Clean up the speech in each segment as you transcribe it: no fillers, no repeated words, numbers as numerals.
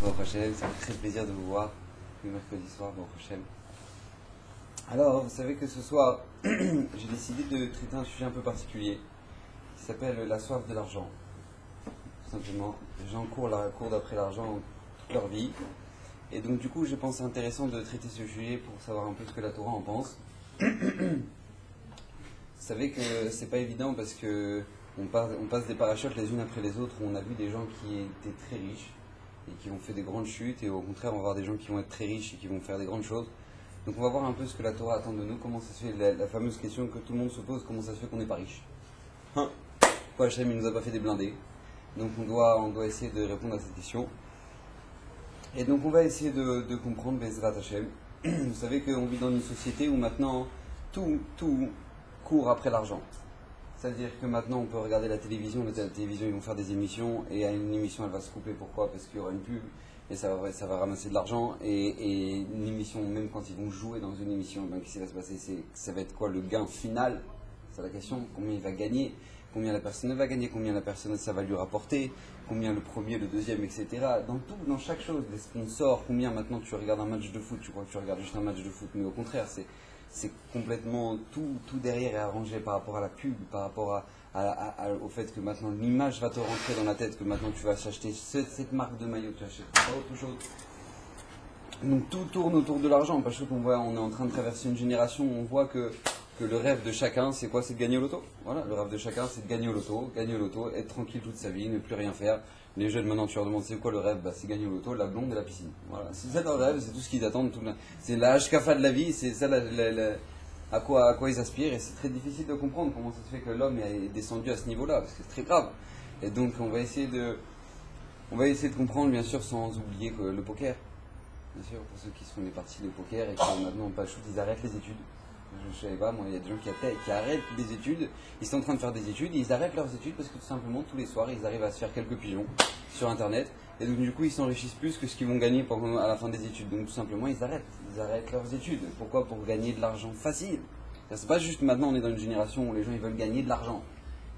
Baruch Hashem, ça me fait très plaisir de vous voir le mercredi soir, Baruch Hashem. Alors, vous savez que ce soir, j'ai décidé de traiter un sujet un peu particulier qui s'appelle la soif de l'argent. Tout simplement, les gens courent d'après l'argent toute leur vie. Et donc, du coup, j'ai pensé intéressant de traiter ce sujet pour savoir un peu ce que la Torah en pense. Vous savez que c'est pas évident parce que on passe des parachutes les unes après les autres où on a vu des gens qui étaient très riches et qui ont fait des grandes chutes, et au contraire on va voir des gens qui vont être très riches et qui vont faire des grandes choses. Donc on va voir un peu ce que la Torah attend de nous, comment ça se fait, la fameuse question que tout le monde se pose, comment ça se fait qu'on n'est pas riche. Pourquoi Hachem il nous a pas fait des blindés? Donc on doit essayer de répondre à cette question. Et donc on va essayer de comprendre Bezrat Hachem. Vous savez qu'on vit dans une société où maintenant tout court après l'argent. C'est-à-dire que maintenant on peut regarder la télévision ils vont faire des émissions, et à une émission elle va se couper. Pourquoi? Parce qu'il y aura une pub, et ça va ramasser de l'argent, et une émission, même quand ils vont jouer dans une émission, ben, qu'est-ce qui va se passer? Ça va être quoi le gain final? C'est la question, combien il va gagner, combien la personne va gagner, combien la personne ça va lui rapporter, combien le premier, le deuxième, etc. Dans chaque chose, les sponsors, combien maintenant tu regardes un match de foot, tu crois que tu regardes juste un match de foot, mais au contraire, c'est complètement tout derrière est arrangé par rapport à la pub, par rapport au fait que maintenant l'image va te rentrer dans la tête, que maintenant tu vas acheter cette marque de maillot, tu achètes pas autre chose. Donc tout tourne autour de l'argent, parce qu'on est en train de traverser une génération où on voit que le rêve de chacun, c'est quoi? C'est de gagner au loto. Voilà, le rêve de chacun, c'est de gagner au loto, être tranquille toute sa vie, ne plus rien faire. Les jeunes, maintenant, tu leur demandes c'est quoi le rêve? C'est gagner au loto, la blonde et la piscine. Voilà, c'est ça leur rêve, c'est tout ce qu'ils attendent. C'est la hashkafa de la vie, c'est ça à quoi ils aspirent. Et c'est très difficile de comprendre comment ça se fait que l'homme est descendu à ce niveau-là, parce que c'est très grave. Et donc, on va essayer de comprendre, bien sûr, sans oublier que le poker. Bien sûr, pour ceux qui se font des parties de poker et qui maintenant pas shoot, ils arrêtent les études. Je ne savais pas, moi, il y a des gens qui arrêtent des études, ils sont en train de faire des études, ils arrêtent leurs études parce que tout simplement, tous les soirs, ils arrivent à se faire quelques pigeons sur Internet, et donc du coup, ils s'enrichissent plus que ce qu'ils vont gagner à la fin des études. Donc tout simplement, ils arrêtent leurs études. Pourquoi? Pour gagner de l'argent facile. C'est pas juste maintenant, on est dans une génération où les gens ils veulent gagner de l'argent.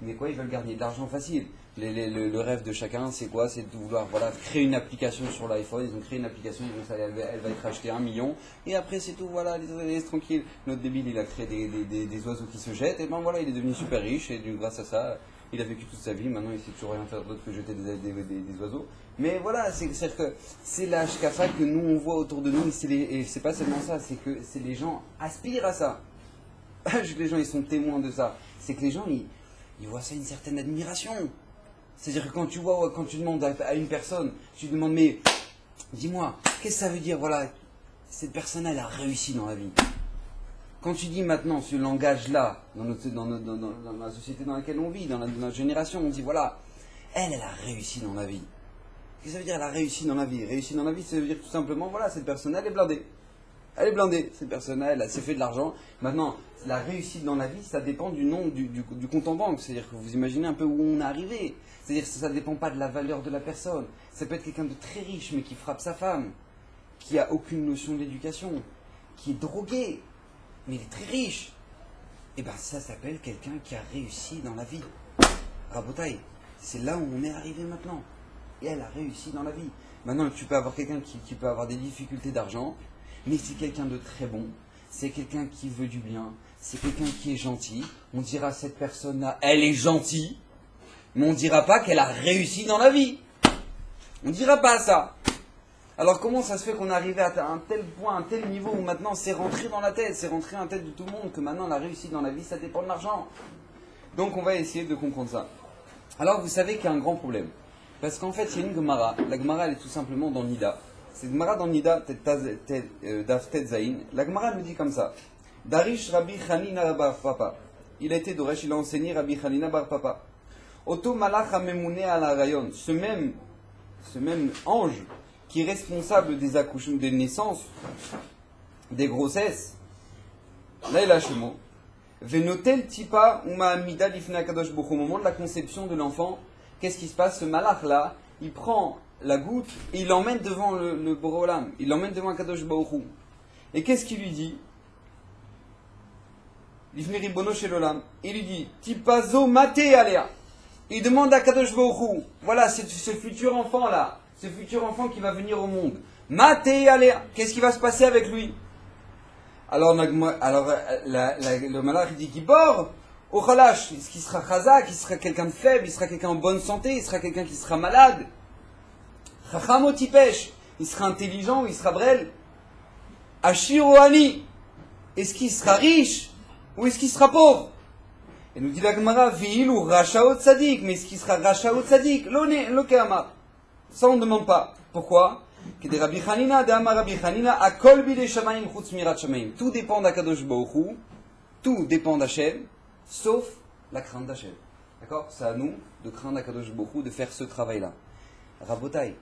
Mais quoi? Ils veulent gagner de l'argent facile. Le rêve de chacun, c'est quoi? C'est de vouloir créer une application sur l'iPhone. Ils ont créé une application, elle va être achetée 1 million. Et après, c'est tout, voilà, laisse tranquille. Notre débile, il a créé des oiseaux qui se jettent. Et ben voilà, il est devenu super riche. Et grâce à ça, il a vécu toute sa vie. Maintenant, il sait toujours rien faire d'autre que jeter des oiseaux. Mais voilà, c'est-à-dire que c'est la shkafa que nous, on voit autour de nous. Et c'est pas seulement ça, c'est que les gens aspirent à ça. Les gens, ils sont témoins de ça. C'est que les gens, ils voient ça une certaine admiration. C'est-à-dire que quand tu demandes à une personne, tu demandes, mais dis-moi, qu'est-ce que ça veut dire, voilà, cette personne, elle a réussi dans la vie. Quand tu dis maintenant ce langage-là, dans la société dans laquelle on vit, dans notre génération, on dit, voilà, elle a réussi dans la vie. Qu'est-ce que ça veut dire, elle a réussi dans la vie? Réussi dans la vie, ça veut dire tout simplement, voilà, cette personne, elle est blindée. Elle est blindée, cette personne-là, elle s'est fait de l'argent. Maintenant, la réussite dans la vie, ça dépend du nom du compte en banque. C'est-à-dire que vous imaginez un peu où on est arrivé. C'est-à-dire que ça ne dépend pas de la valeur de la personne. Ça peut être quelqu'un de très riche, mais qui frappe sa femme, qui a aucune notion de l'éducation, qui est drogué, mais il est très riche. Et bien ça s'appelle quelqu'un qui a réussi dans la vie. Rabotaï, c'est là où on est arrivé maintenant. Et elle a réussi dans la vie. Maintenant, tu peux avoir quelqu'un qui peut avoir des difficultés d'argent, mais c'est quelqu'un de très bon, c'est quelqu'un qui veut du bien, c'est quelqu'un qui est gentil. On dira cette personne-là, elle est gentille, mais on ne dira pas qu'elle a réussi dans la vie. On ne dira pas ça. Alors comment ça se fait qu'on est arrivé à un tel point, un tel niveau où maintenant c'est rentré dans la tête, c'est rentré dans la tête de tout le monde, que maintenant la réussite dans la vie, ça dépend de l'argent. Donc on va essayer de comprendre ça. Alors vous savez qu'il y a un grand problème. Parce qu'en fait, il y a une Gemara. La Gemara, elle est tout simplement dans Nida. C'est Gemara dans Nida, Daf Tet Zayin. La Gemara nous dit comme ça. Darish Rabbi Chanina bar Papa. Il a été Doresh, il a enseigné Rabbi Chanina bar Papa. Oto Malach Hamemune ala Rayon. Ce même ange qui est responsable des accouchements, des naissances, des grossesses. Là, il a ce mot. Venotel Tipa Uma Amida Lifna Kadosh Bokh. Au moment de la conception de l'enfant, qu'est-ce qui se passe? Ce malach là, il prend la goutte et il l'emmène devant le Borolam, il l'emmène devant Kadosh Baruch Hu. Et qu'est-ce qu'il lui dit? L'Ifni Ribono Shelolam. Il lui dit Tipazo Mate Alea. Il demande à Kadosh Baruch Hu, voilà, ce futur enfant là, ce futur enfant qui va venir au monde. Maté Aléa, qu'est-ce qui va se passer avec lui? Alors, le malach dit Gibor, au Khalash, est-ce qu'il sera Khazak, il sera quelqu'un de faible, il sera quelqu'un en bonne santé, il sera quelqu'un qui sera malade? Chacham Tipesh, il sera intelligent ou il sera brel? Ashir ou Ani, est-ce qu'il sera riche ou est-ce qu'il sera pauvre? Et nous dit la Gemara, Vil ou Rachaot Tzadik, mais est-ce qu'il sera Rachaot Tzadik? L'Okama. Ça on ne demande pas. Pourquoi? Tout dépend d'Akadosh Baruch Hu, tout dépend d'Hachem, sauf la crainte d'Hachem. D'accord? C'est à nous de craindre Akadosh Baruch Hu, de faire ce travail-là. Rabotai,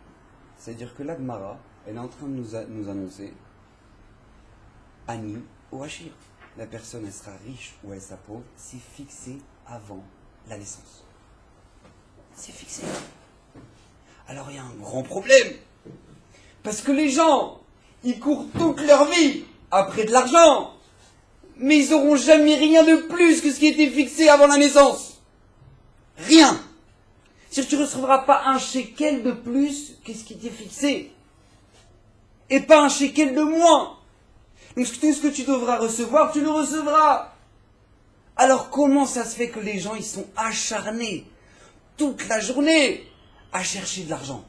c'est-à-dire que la Gemara, elle est en train de nous annoncer Ani ou Hachir. La personne, elle sera riche ou elle sera pauvre, c'est fixé avant la naissance. C'est fixé. Alors il y a un grand problème. Parce que les gens, ils courent toute leur vie après de l'argent. Mais ils n'auront jamais rien de plus que ce qui était fixé avant la naissance. Rien. C'est-à-dire que tu ne recevras pas un shekel de plus que ce qui était fixé. Et pas un shekel de moins. Donc tout ce que tu devras recevoir, tu le recevras. Alors comment ça se fait que les gens, ils sont acharnés toute la journée à chercher de l'argent?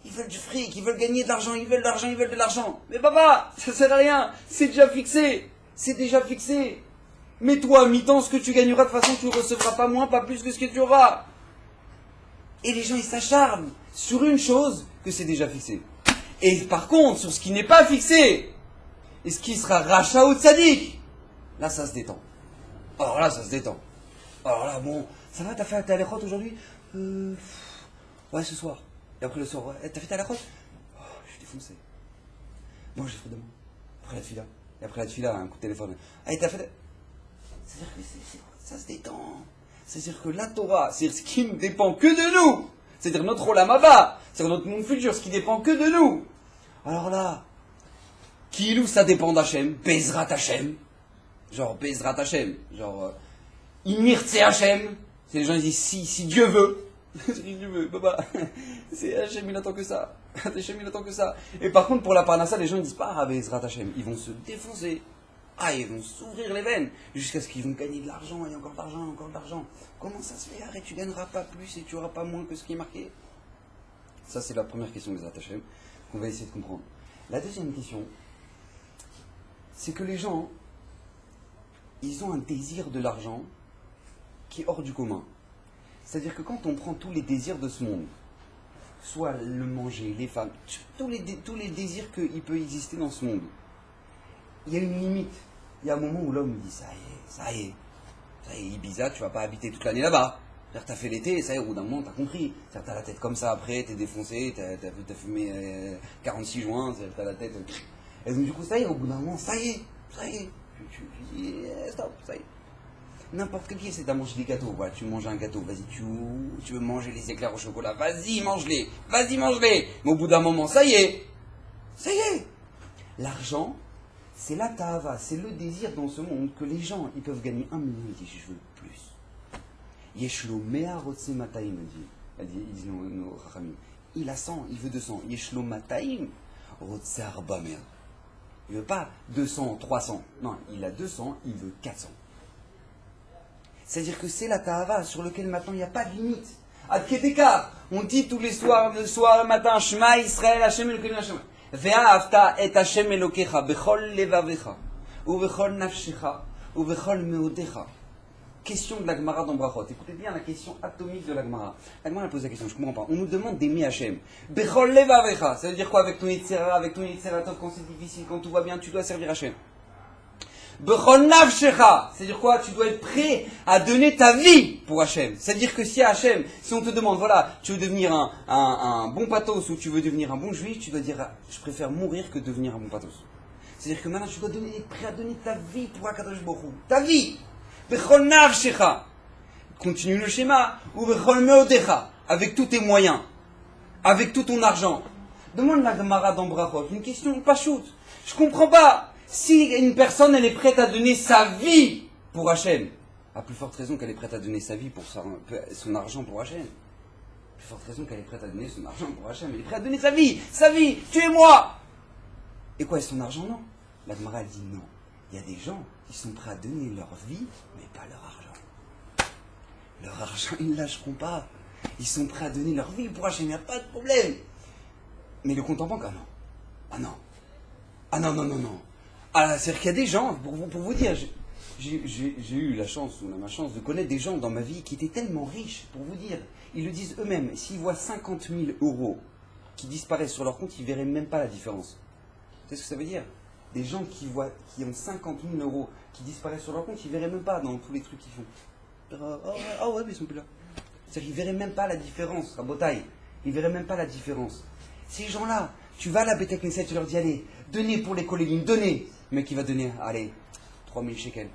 Ils veulent du fric, ils veulent gagner de l'argent, ils veulent de l'argent, ils veulent de l'argent. Mais papa, ça sert à rien, c'est déjà fixé. C'est déjà fixé. Mais toi, à mi-temps, ce que tu gagneras, de toute façon, tu ne recevras pas moins, pas plus que ce que tu auras. Et les gens, ils s'acharnent sur une chose que c'est déjà fixé. Et par contre, sur ce qui n'est pas fixé, et ce qui sera rachat ou tzadik, là, ça se détend. Alors là, ça se détend. Alors là, bon, ça va, t'as fait ta halachot aujourd'hui? Ouais, ce soir. Et après le soir, ouais, t'as fait ta halachot? Oh, je suis défoncé. Moi, je ferai demain. Après la tefila. Et après la tefila, un coup de téléphone. Allez, t'as fait... C'est-à-dire que ça se détend. C'est-à-dire que la Torah, c'est ce qui ne dépend que de nous. C'est-à-dire notre Olam Haba, c'est-à-dire notre monde futur, ce qui dépend que de nous. Alors là, Kilou, ça dépend d'Hachem, Bezrat Hachem. Genre, Bezrat Hachem. Genre, Imirtse Hachem. C'est les gens qui disent si Dieu veut. Si Dieu veut, papa. C'est Hachem, il attend que ça. Hachem, il attend que ça. Et par contre, pour la Parnassa, les gens ne disent pas Bezrat Hachem. Ils vont se défoncer. Ah, ils vont s'ouvrir les veines. Jusqu'à ce qu'ils vont gagner de l'argent, et encore de l'argent, encore de l'argent. Comment ça se fait? Arrête, tu gagneras pas plus et tu auras pas moins que ce qui est marqué. Ça, c'est la première question des Hachem qu'on va essayer de comprendre. La deuxième question, c'est que les gens, ils ont un désir de l'argent qui est hors du commun. C'est-à-dire que quand on prend tous les désirs de ce monde, soit le manger, les femmes, tous les désirs qu'il peut exister dans ce monde, il y a une limite. Il y a un moment où l'homme dit ça y est, Ibiza, tu vas pas habiter toute l'année là-bas. C'est-à-dire que t'as fait l'été, ça y est, au bout d'un moment, t'as compris. C'est-à-dire que t'as la tête comme ça après, t'es défoncé, t'as fumé 46 joints, t'as la tête... Et donc du coup, ça y est, au bout d'un moment, ça y est. Tu dis, stop, ça y est. N'importe quel qui essaie de manger des gâteaux, voilà, tu manges un gâteau, vas-y, tu veux manger les éclairs au chocolat, vas-y, mange-les. Mais au bout d'un moment, ça y est. L'argent, c'est la tava, c'est le désir dans ce monde que les gens, ils peuvent gagner 1 million, ils disent, je veux plus. Yeshlo mea rotse mataim, ils disent nos rachamim. Il a 100, il veut 200. Yeshlo mataim rotse arba mea. Il veut pas 200, 300. Non, il a 200, il veut 400. C'est-à-dire que c'est la ta'ava sur lequel maintenant il n'y a pas de limite. Ad Ketekar, on dit tous les soirs, le matin, Shema Israël, Hashem Elokeinu Hashem. Ve'ahavta et Hashem Elokecha, bechol levavecha, ou bechol nafshecha, ou bechol meodecha. Question de la Gemara dans Brachot. Écoutez bien la question atomique de la Gemara. La Gemara pose la question, je ne comprends pas. On nous demande d'aimer Hashem. Bechol levavecha, ça veut dire quoi avec ton Yitzhara, avec ton Yitzharatov, quand c'est difficile, quand tout va bien, tu dois servir Hashem. Bechol nafshecha, c'est-à-dire quoi? Tu dois être prêt à donner ta vie pour Hashem. C'est-à-dire que si Hashem, si on te demande, voilà, tu veux devenir un bon pathos ou tu veux devenir un bon juif, tu dois dire, je préfère mourir que devenir un bon pathos. C'est-à-dire que maintenant tu dois être prêt à donner ta vie pour Akadosh Baruch Hu. Ta vie! Bechol nafshecha. Continue le schéma. Ou bechol meodecha. Avec tous tes moyens. Avec tout ton argent. Demande la Gemara dans Brachot. Une question pas shoot. Je comprends pas. Si une personne, elle est prête à donner sa vie pour Hachem, à plus forte raison qu'elle est prête à donner sa vie pour son argent pour Hachem. plus forte raison qu'elle est prête à donner son argent pour Hachem. Elle est prête à donner sa vie, tu es moi. Et quoi, est-ce son argent? Non. La Gemara dit non. Il y a des gens qui sont prêts à donner leur vie, mais pas leur argent. Leur argent, ils ne lâcheront pas. Ils sont prêts à donner leur vie pour Hachem, il n'y a pas de problème. Mais le compte en banque, ah non. Ah non. Ah non, non, non, non. Ah, c'est-à-dire qu'il y a des gens, pour vous dire, j'ai eu la chance, on a ma chance de connaître des gens dans ma vie qui étaient tellement riches, pour vous dire, ils le disent eux-mêmes, s'ils voient 50 000 euros qui disparaissent sur leur compte, ils ne verraient même pas la différence. Vous savez ce que ça veut dire? Des gens qui ont 50 000 euros qui disparaissent sur leur compte, ils ne verraient même pas dans tous les trucs qu'ils font. Ah ouais, mais ils sont plus là. C'est-à-dire qu'ils ne verraient même pas la différence, à Botaï. Ils ne verraient même pas la différence. Ces gens-là, tu vas à la Beth Knesset, tu leur dis, allez, donnez pour les collègues, donnez. Le mec, il va donner, allez, 3000 shekels.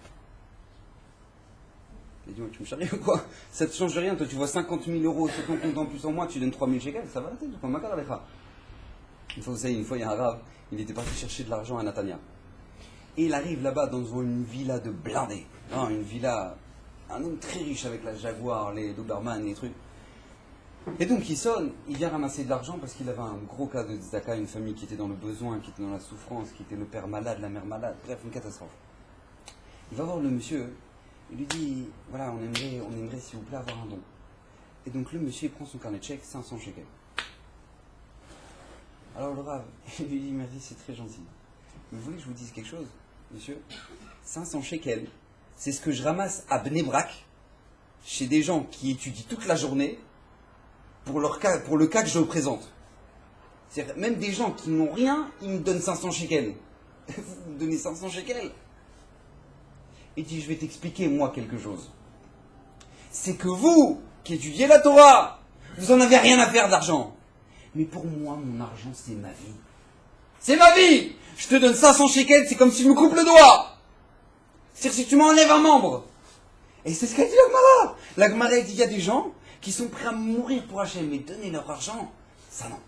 Et dis-moi, tu me charries ou quoi? Ça ne te change rien, toi tu vois 50 000 euros sur ton compte en plus en mois, tu donnes 3000 shekels, ça va la tête, tu prends ma carte avec ça. Une fois, il y a un rave, il était parti chercher de l'argent à Natania. Et il arrive là-bas dans une villa de blindés. Non, une villa, un homme très riche avec la Jaguar, les Doberman, les trucs. Et donc il sonne, il vient ramasser de l'argent parce qu'il avait un gros cas de tzedaka, une famille qui était dans le besoin, qui était dans la souffrance, qui était le père malade, la mère malade, bref, une catastrophe. Il va voir le monsieur, il lui dit, voilà, on aimerait s'il vous plaît avoir un don. Et donc le monsieur il prend son carnet de chèques, 500 shekels. Alors le rave, il lui dit, merci, c'est très gentil. Mais vous voulez que je vous dise quelque chose, monsieur? 500 shekels, c'est ce que je ramasse à Bnei Brak, chez des gens qui étudient toute la journée, pour le cas que je représente. C'est-à-dire, même des gens qui n'ont rien, ils me donnent 500 shekels. Vous me donnez 500 shekels? Il dit, je vais t'expliquer, moi, quelque chose. C'est que vous, qui étudiez la Torah, vous en avez rien à faire d'argent. Mais pour moi, mon argent, c'est ma vie. C'est ma vie! Je te donne 500 shekels, c'est comme si je me coupe le doigt. C'est-à-dire, si tu m'enlèves un membre. Et c'est ce qu'a dit la Gemara. La Gemara dit, il y a des gens qui sont prêts à mourir pour Hachem, mais donner leur argent, ça non.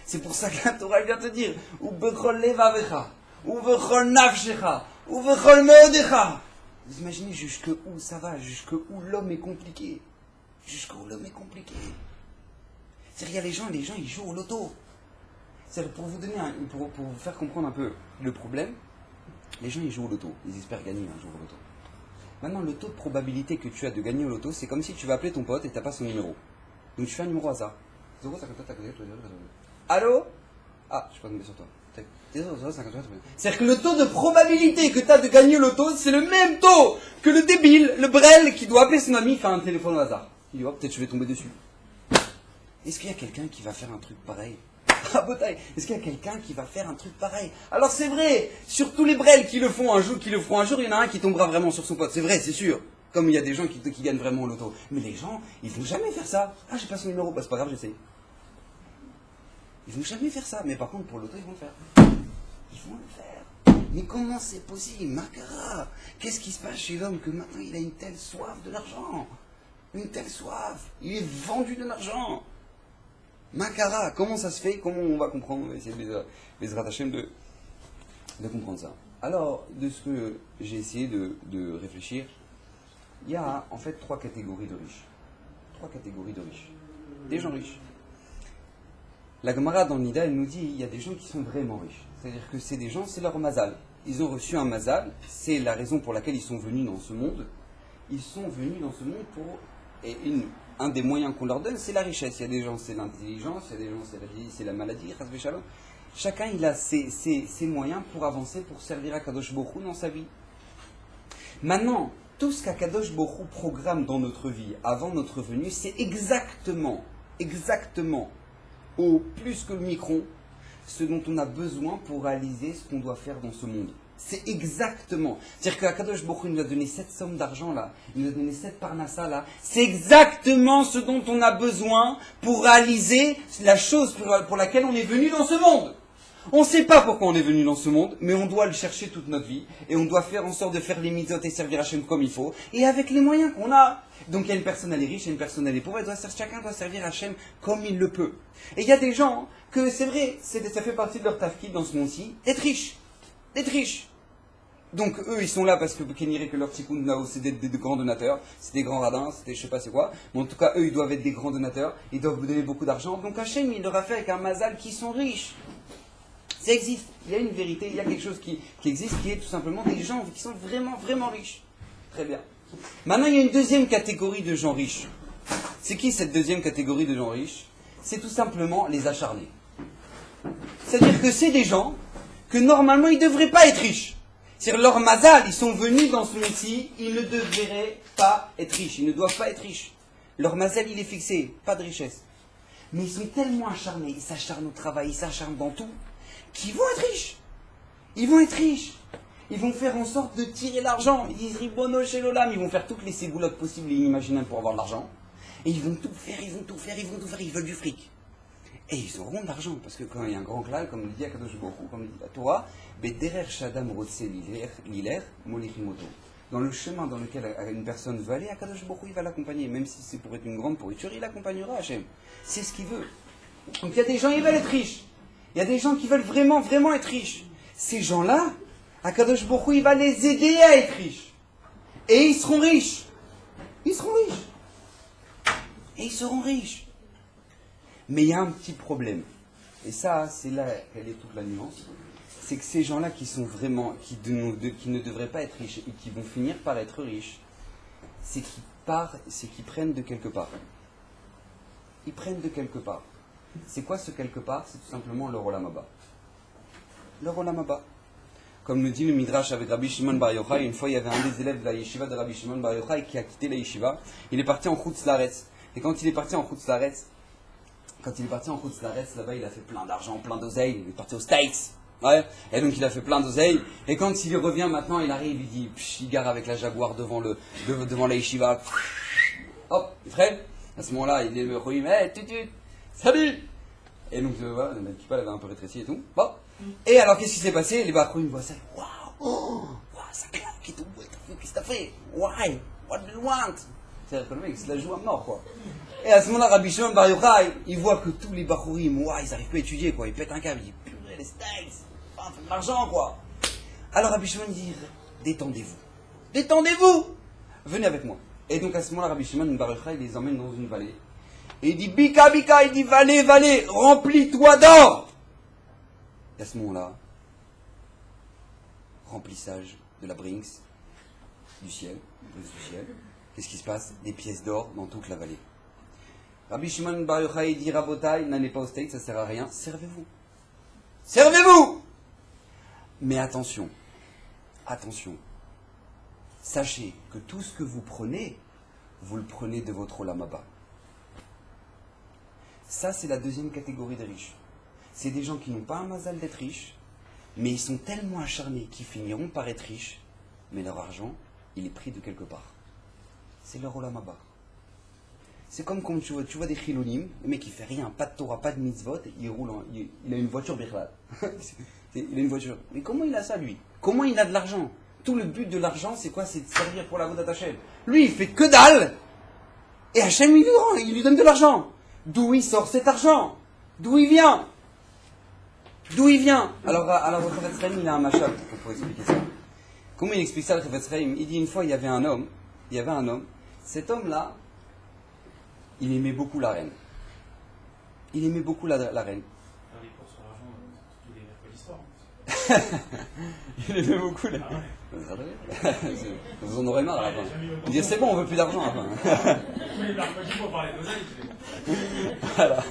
C'est pour ça que la Torah vient te dire, ou bechol levavecha, ou bechol nafshecha, ou bechol meodecha. Vous imaginez jusqu'où ça va, jusqu'où l'homme est compliqué. Jusqu'où l'homme est compliqué. C'est-à-dire, il y a les gens ils jouent au loto. C'est-à-dire, pour vous faire comprendre un peu le problème, les gens ils jouent au loto, ils espèrent gagner un jour au loto. Maintenant, le taux de probabilité que tu as de gagner au loto, c'est comme si tu vas appeler ton pote et tu n'as pas son numéro. Donc tu fais un numéro hasard. 0, 54, allô? Ah, je suis pas tombé sur toi. 0, 54, c'est-à-dire que le taux de probabilité que tu as de gagner au loto, c'est le même taux que le débile, le brel, qui doit appeler son ami, faire un téléphone au hasard. Il dit, oh, peut-être je vais tomber dessus. Est-ce qu'il y a quelqu'un qui va faire un truc pareil? Ah, Botaï, est-ce qu'il y a quelqu'un qui va faire un truc pareil? Alors c'est vrai, sur tous les brels qui le feront un jour, il y en a un qui tombera vraiment sur son pote. C'est vrai, c'est sûr. Comme il y a des gens qui gagnent vraiment au loto. Mais les gens, ils vont jamais faire ça. Ah, j'ai pas son numéro, bah c'est pas grave, j'essaye. Ils vont jamais faire ça. Mais par contre, pour le loto, ils vont le faire. Ils vont le faire. Mais comment c'est possible, Makara? Qu'est-ce qui se passe chez l'homme que maintenant il a une telle soif de l'argent? Une telle soif. Il est vendu de l'argent. Makara, comment ça se fait? Comment on va comprendre? On va essayer de Hashem de comprendre ça. Alors, de ce que j'ai essayé de réfléchir, il y a en fait 3 catégories de riches. 3 catégories de riches. Des gens riches. La Gemara dans Nida, elle nous dit il y a des gens qui sont vraiment riches. C'est-à-dire que c'est des gens, c'est leur mazal. Ils ont reçu un mazal, c'est la raison pour laquelle ils sont venus dans ce monde. Ils sont venus dans ce monde pour... Et un des moyens qu'on leur donne, c'est la richesse. Il y a des gens, c'est l'intelligence, il y a des gens, c'est la maladie, chacun, il a ses moyens pour avancer, pour servir à Kadosh Borou dans sa vie. Maintenant, tout ce qu'Akadosh Borou programme dans notre vie, avant notre venue, c'est exactement, au plus que le micron, ce dont on a besoin pour réaliser ce qu'on doit faire dans ce monde. C'est exactement. C'est-à-dire qu'Akadosh Borou nous a donné cette somme d'argent là, il nous a donné cette parnassa là. C'est exactement ce dont on a besoin pour réaliser la chose pour laquelle on est venu dans ce monde. On ne sait pas pourquoi on est venu dans ce monde, mais on doit le chercher toute notre vie. Et on doit faire en sorte de faire les mitzvot et servir Hachem comme il faut. Et avec les moyens qu'on a. Donc il y a une personne, elle est riche, il y a une personne, elle est pauvre. Chacun doit servir Hachem comme il le peut. Et il y a des gens que c'est vrai, ça fait partie de leur tafkid dans ce monde-ci, d'être riche. D'être riche. Donc eux, ils sont là parce que que leur tikkun là c'est des grands donateurs, c'est des grands radins, c'est je sais pas c'est quoi. Mais en tout cas, eux, ils doivent être des grands donateurs, ils doivent vous donner beaucoup d'argent. Donc Hachem, il leur a fait avec un mazal qui sont riches. Ça existe. Il y a une vérité, il y a quelque chose qui existe, qui est tout simplement des gens qui sont vraiment, vraiment riches. Très bien. Maintenant, il y a une deuxième catégorie de gens riches. C'est qui cette deuxième catégorie de gens riches? C'est tout simplement les acharnés. C'est-à-dire que c'est des gens que normalement ils ne devraient pas être riches. C'est-à-dire leur mazal, ils sont venus dans ce métier, ils ne devraient pas être riches, ils ne doivent pas être riches. Leur mazal, il est fixé, pas de richesse. Mais ils sont tellement acharnés, ils s'acharnent au travail, ils s'acharnent dans tout, qu'ils vont être riches. Ils vont être riches. Ils vont faire en sorte de tirer l'argent. Ils disent Ribono chez l'Olam. Ils vont faire toutes les ségoulottes possibles et inimaginables pour avoir de l'argent. Et ils vont tout faire, ils vont tout faire, ils vont tout faire. Ils veulent du fric. Et ils auront de l'argent. Parce que quand il y a un grand klal, comme le dit Akadosh Baruch Hu, comme le dit la Torah, Bederer Shadam Rotse Liler Molichimoto. Dans le chemin dans lequel une personne veut aller, Akadosh Baruch Hu, il va l'accompagner. Même si c'est pour être une grande pourriture, il l'accompagnera, Hachem. C'est ce qu'il veut. Donc il y a des gens qui veulent être riches. Il y a des gens qui veulent vraiment, vraiment être riches. Ces gens-là, Akadosh Baruch Hu, il va les aider à être riches. Et ils seront riches. Ils seront riches. Et ils seront riches. Mais il y a un petit problème. Et ça, c'est là qu'elle est toute la nuance. C'est que ces gens-là qui sont vraiment, qui ne devraient pas être riches et qui vont finir par être riches, c'est qu'ils prennent de quelque part. Ils prennent de quelque part. C'est quoi ce quelque part? C'est tout simplement le Olam Haba. Le Olam Haba. Comme le dit le Midrash avec Rabbi Shimon Bar Yochai, une fois il y avait un des élèves de la yeshiva de Rabbi Shimon Bar Yochai qui a quitté la yeshiva. Il est parti en Chutz Laaretz. Et quand il est parti en Chutz Laaretz, là-bas il a fait plein d'argent, plein d'oseille. Il est parti aux States. Ouais. Et donc il a fait plein d'oseille. Et quand il revient maintenant, il arrive, il dit, il gare avec la Jaguar devant la yeshiva. Hop, frère. À ce moment-là, il est le Rohim, hey, salut. Et donc voilà, le Kippa avait un peu rétréci et tout. Bon. Et alors qu'est-ce qui s'est passé? Les Bachoum voient ça. Waouh, ça claque et tout. Qu'est-ce que t'as fait? Why? What do you want? C'est-à-dire que le mec il se la joue à mort quoi. Et à ce moment-là, Rabbi Shimon Bar Yochai, il voit que tous les Bachourim, ils n'arrivent pas à étudier quoi. Ils pètent un câble, ils disent purée les States, on fait de l'argent quoi. Alors Rabbi Shimon dit détendez-vous. Détendez-vous. Venez avec moi. Et donc à ce moment-là, Rabbi Shimon Bar Yochai les emmène dans une vallée. Et il dit Bika Bika, il dit vallée, remplis-toi d'or. Et à ce moment-là, remplissage de la Brinks, du ciel, qu'est-ce qui se passe? Des pièces d'or dans toute la vallée. Rabbi Shimon Bar Yochai dit Rabotai, n'allez pas au States, ça sert à rien, servez-vous. Servez-vous. Mais attention, sachez que tout ce que vous prenez, vous le prenez de votre Olam Haba. Ça, c'est la deuxième catégorie de riches. C'est des gens qui n'ont pas un mazal d'être riches, mais ils sont tellement acharnés qu'ils finiront par être riches, mais leur argent, il est pris de quelque part. C'est leur Olam Haba. C'est comme quand tu vois des chilonim, le mec il fait rien, pas de Torah, pas de mitzvot, il a une voiture birlad. Il a une voiture. Mais comment il a ça lui? Comment il a de l'argent? Tout le but de l'argent, c'est quoi? C'est de servir pour la voûte d'Hachem. Lui, il fait que dalle, et Hachem il lui donne de l'argent. D'où il sort cet argent? D'où il vient? Alors le Chavetz Chaim, il a un machal pour expliquer ça. Comment il explique ça, le Chavetz Chaim? Il dit une fois, il y avait un homme. Cet homme-là, il aimait beaucoup la reine. La reine. Les cours sur l'argent, tous les mercredis soirs. Il aimait beaucoup la reine. Vous en aurez marre à la fin. Il dit c'est bon, on veut plus d'argent à la fin. Les mercredis pour parler d'oseille. Voilà.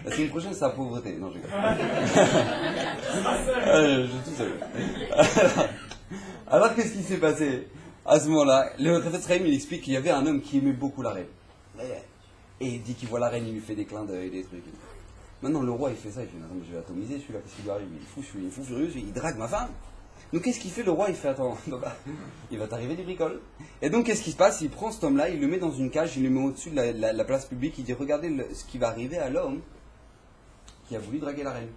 La semaine prochaine, c'est la pauvreté. Non, je rigole. Je suis tout seul. Alors, qu'est-ce qui s'est passé? À ce moment-là, le Chavetz Chaim, il explique qu'il y avait un homme qui aimait beaucoup la reine. Et il dit qu'il voit la reine, il lui fait des clins d'œil, des trucs. Maintenant, le roi, il fait ça, il fait attends, je vais atomiser celui-là, qu'est-ce qui lui arrive? Il est fou furieux, il drague ma femme. Donc, qu'est-ce qu'il fait? Le roi, il fait attends, il va t'arriver des bricoles. Et donc, qu'est-ce qui se passe? Il prend cet homme-là, il le met dans une cage, il le met au-dessus de la place publique, il dit regardez ce qui va arriver à l'homme qui a voulu draguer la reine.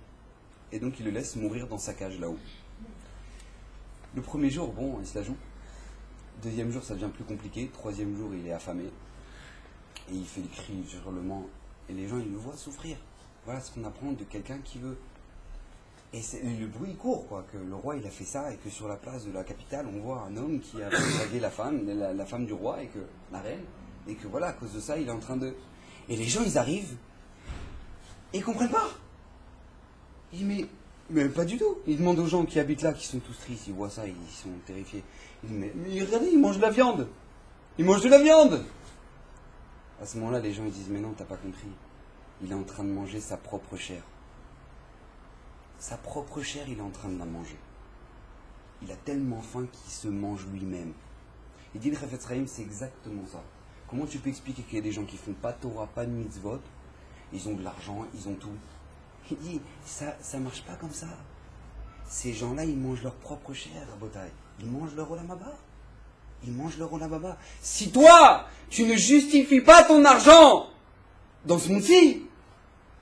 Et donc, il le laisse mourir dans sa cage là-haut. Le premier jour, bon, il se la joue. Deuxième jour, ça devient plus compliqué. Troisième jour, il est affamé. Et il fait le cri, le hurlement. Et les gens, ils le voient souffrir. Voilà ce qu'on apprend de quelqu'un qui veut. Et le bruit court, quoi, que le roi il a fait ça et que sur la place de la capitale on voit un homme qui a dragué la femme du roi et que la reine, et que voilà, à cause de ça il est en train de... Et les gens ils arrivent et ils comprennent pas. Ils disent mais pas du tout. Ils demandent aux gens qui habitent là, qui sont tous tristes, ils voient ça, ils sont terrifiés. Ils disent mais regardez, ils mangent de la viande. Ils mangent de la viande. À ce moment-là les gens ils disent mais non, t'as pas compris. Il est en train de manger sa propre chair. Sa propre chair, il est en train de la manger. Il a tellement faim qu'il se mange lui-même. Il dit le Chafetz Chaim, c'est exactement ça. Comment tu peux expliquer qu'il y a des gens qui font pas Torah, pas de mitzvot, ils ont de l'argent, ils ont tout. Il dit, ça marche pas comme ça. Ces gens-là, ils mangent leur propre chair, Rabotai. Ils mangent leur Olam Haba. Ils mangent leur Olam Haba. Si toi, tu ne justifies pas ton argent dans ce monde-ci,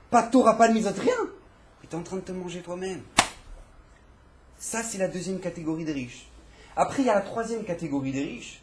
pas de Torah, pas de mitzvot, rien. Tu es en train de te manger toi-même. Ça, c'est la deuxième catégorie des riches. Après, il y a la troisième catégorie des riches.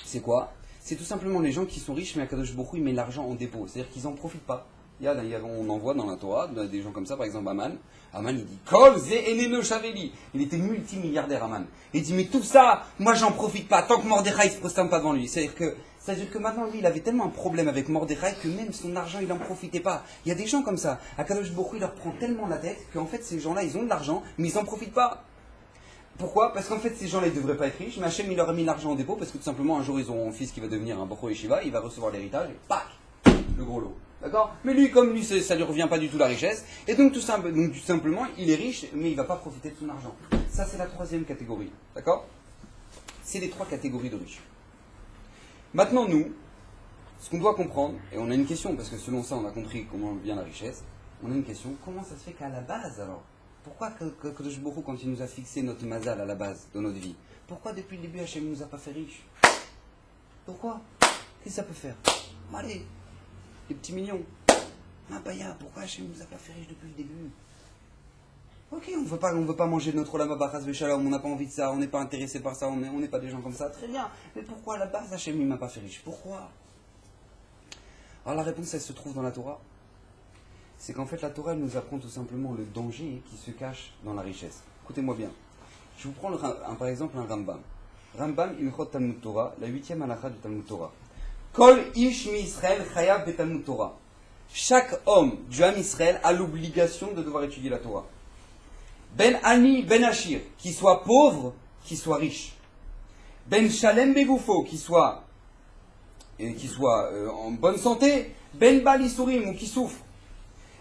C'est quoi? C'est tout simplement les gens qui sont riches, mais Akadosh Baruch Hu, il met l'argent en dépôt. C'est-à-dire qu'ils n'en profitent pas. On en voit dans la Torah des gens comme ça, par exemple Aman. Aman, il dit Kol ze eneno shaveli. Il était multimilliardaire, Aman. Il dit mais tout ça, moi j'en profite pas, tant que Mordechai ne se prosterne pas devant lui. C'est-à-dire que maintenant, lui, il avait tellement un problème avec Mordechai que même son argent, il n'en profitait pas. Il y a des gens comme ça. Akadosh Baruch Hu, il leur prend tellement la tête qu'en fait, ces gens-là, ils ont de l'argent, mais ils n'en profitent pas. Pourquoi? Parce qu'en fait, ces gens-là, ils ne devraient pas être riches, mais Hachem, il leur a mis l'argent en dépôt parce que tout simplement, un jour, ils auront un fils qui va devenir un Boro Yeshiva, il va recevoir l'héritage et pac, le gros lot. D'accord? Mais lui, comme lui, ça ne lui revient pas du tout la richesse, et donc tout simplement, il est riche, mais il ne va pas profiter de son argent. Ça, c'est la troisième catégorie. D'accord? C'est les trois catégories de riches. Maintenant, nous, ce qu'on doit comprendre, et on a une question, parce que selon ça, on a compris comment vient la richesse, on a une question, comment ça se fait qu'à la base, alors, pourquoi Kadosh Baruch Hu, quand il nous a fixé notre mazal à la base de notre vie, pourquoi depuis le début, Hachem ne nous a pas fait riches? Pourquoi? Qu'est-ce que ça peut faire? Allez, des petits millions. Mabaya, pourquoi Hachem ne nous a pas fait riches depuis le début? Ok, on ne veut pas manger de notre Olam Haba Chas V'Shalom, on n'a pas envie de ça, on n'est pas intéressé par ça, on n'est pas des gens comme ça, très bien. Mais pourquoi à la base Hachem ne m'a pas fait riche? Pourquoi? Alors la réponse, elle se trouve dans la Torah. C'est qu'en fait la Torah, elle nous apprend tout simplement le danger qui se cache dans la richesse. Écoutez-moi bien. Je vous prends par exemple un Rambam. Rambam, Ilchot Talmud Torah, la 8e halakha du Talmud Torah. Kol ish mi Israël chayav betalmud Torah. Chaque homme du Ham Israël a l'obligation de devoir étudier la Torah. Ben Ani, Ben Ashir, qui soit pauvre, qui soit riche. Ben Shalem Begoufo, qui soit en bonne santé. Ben Balisurim, ou qui souffre.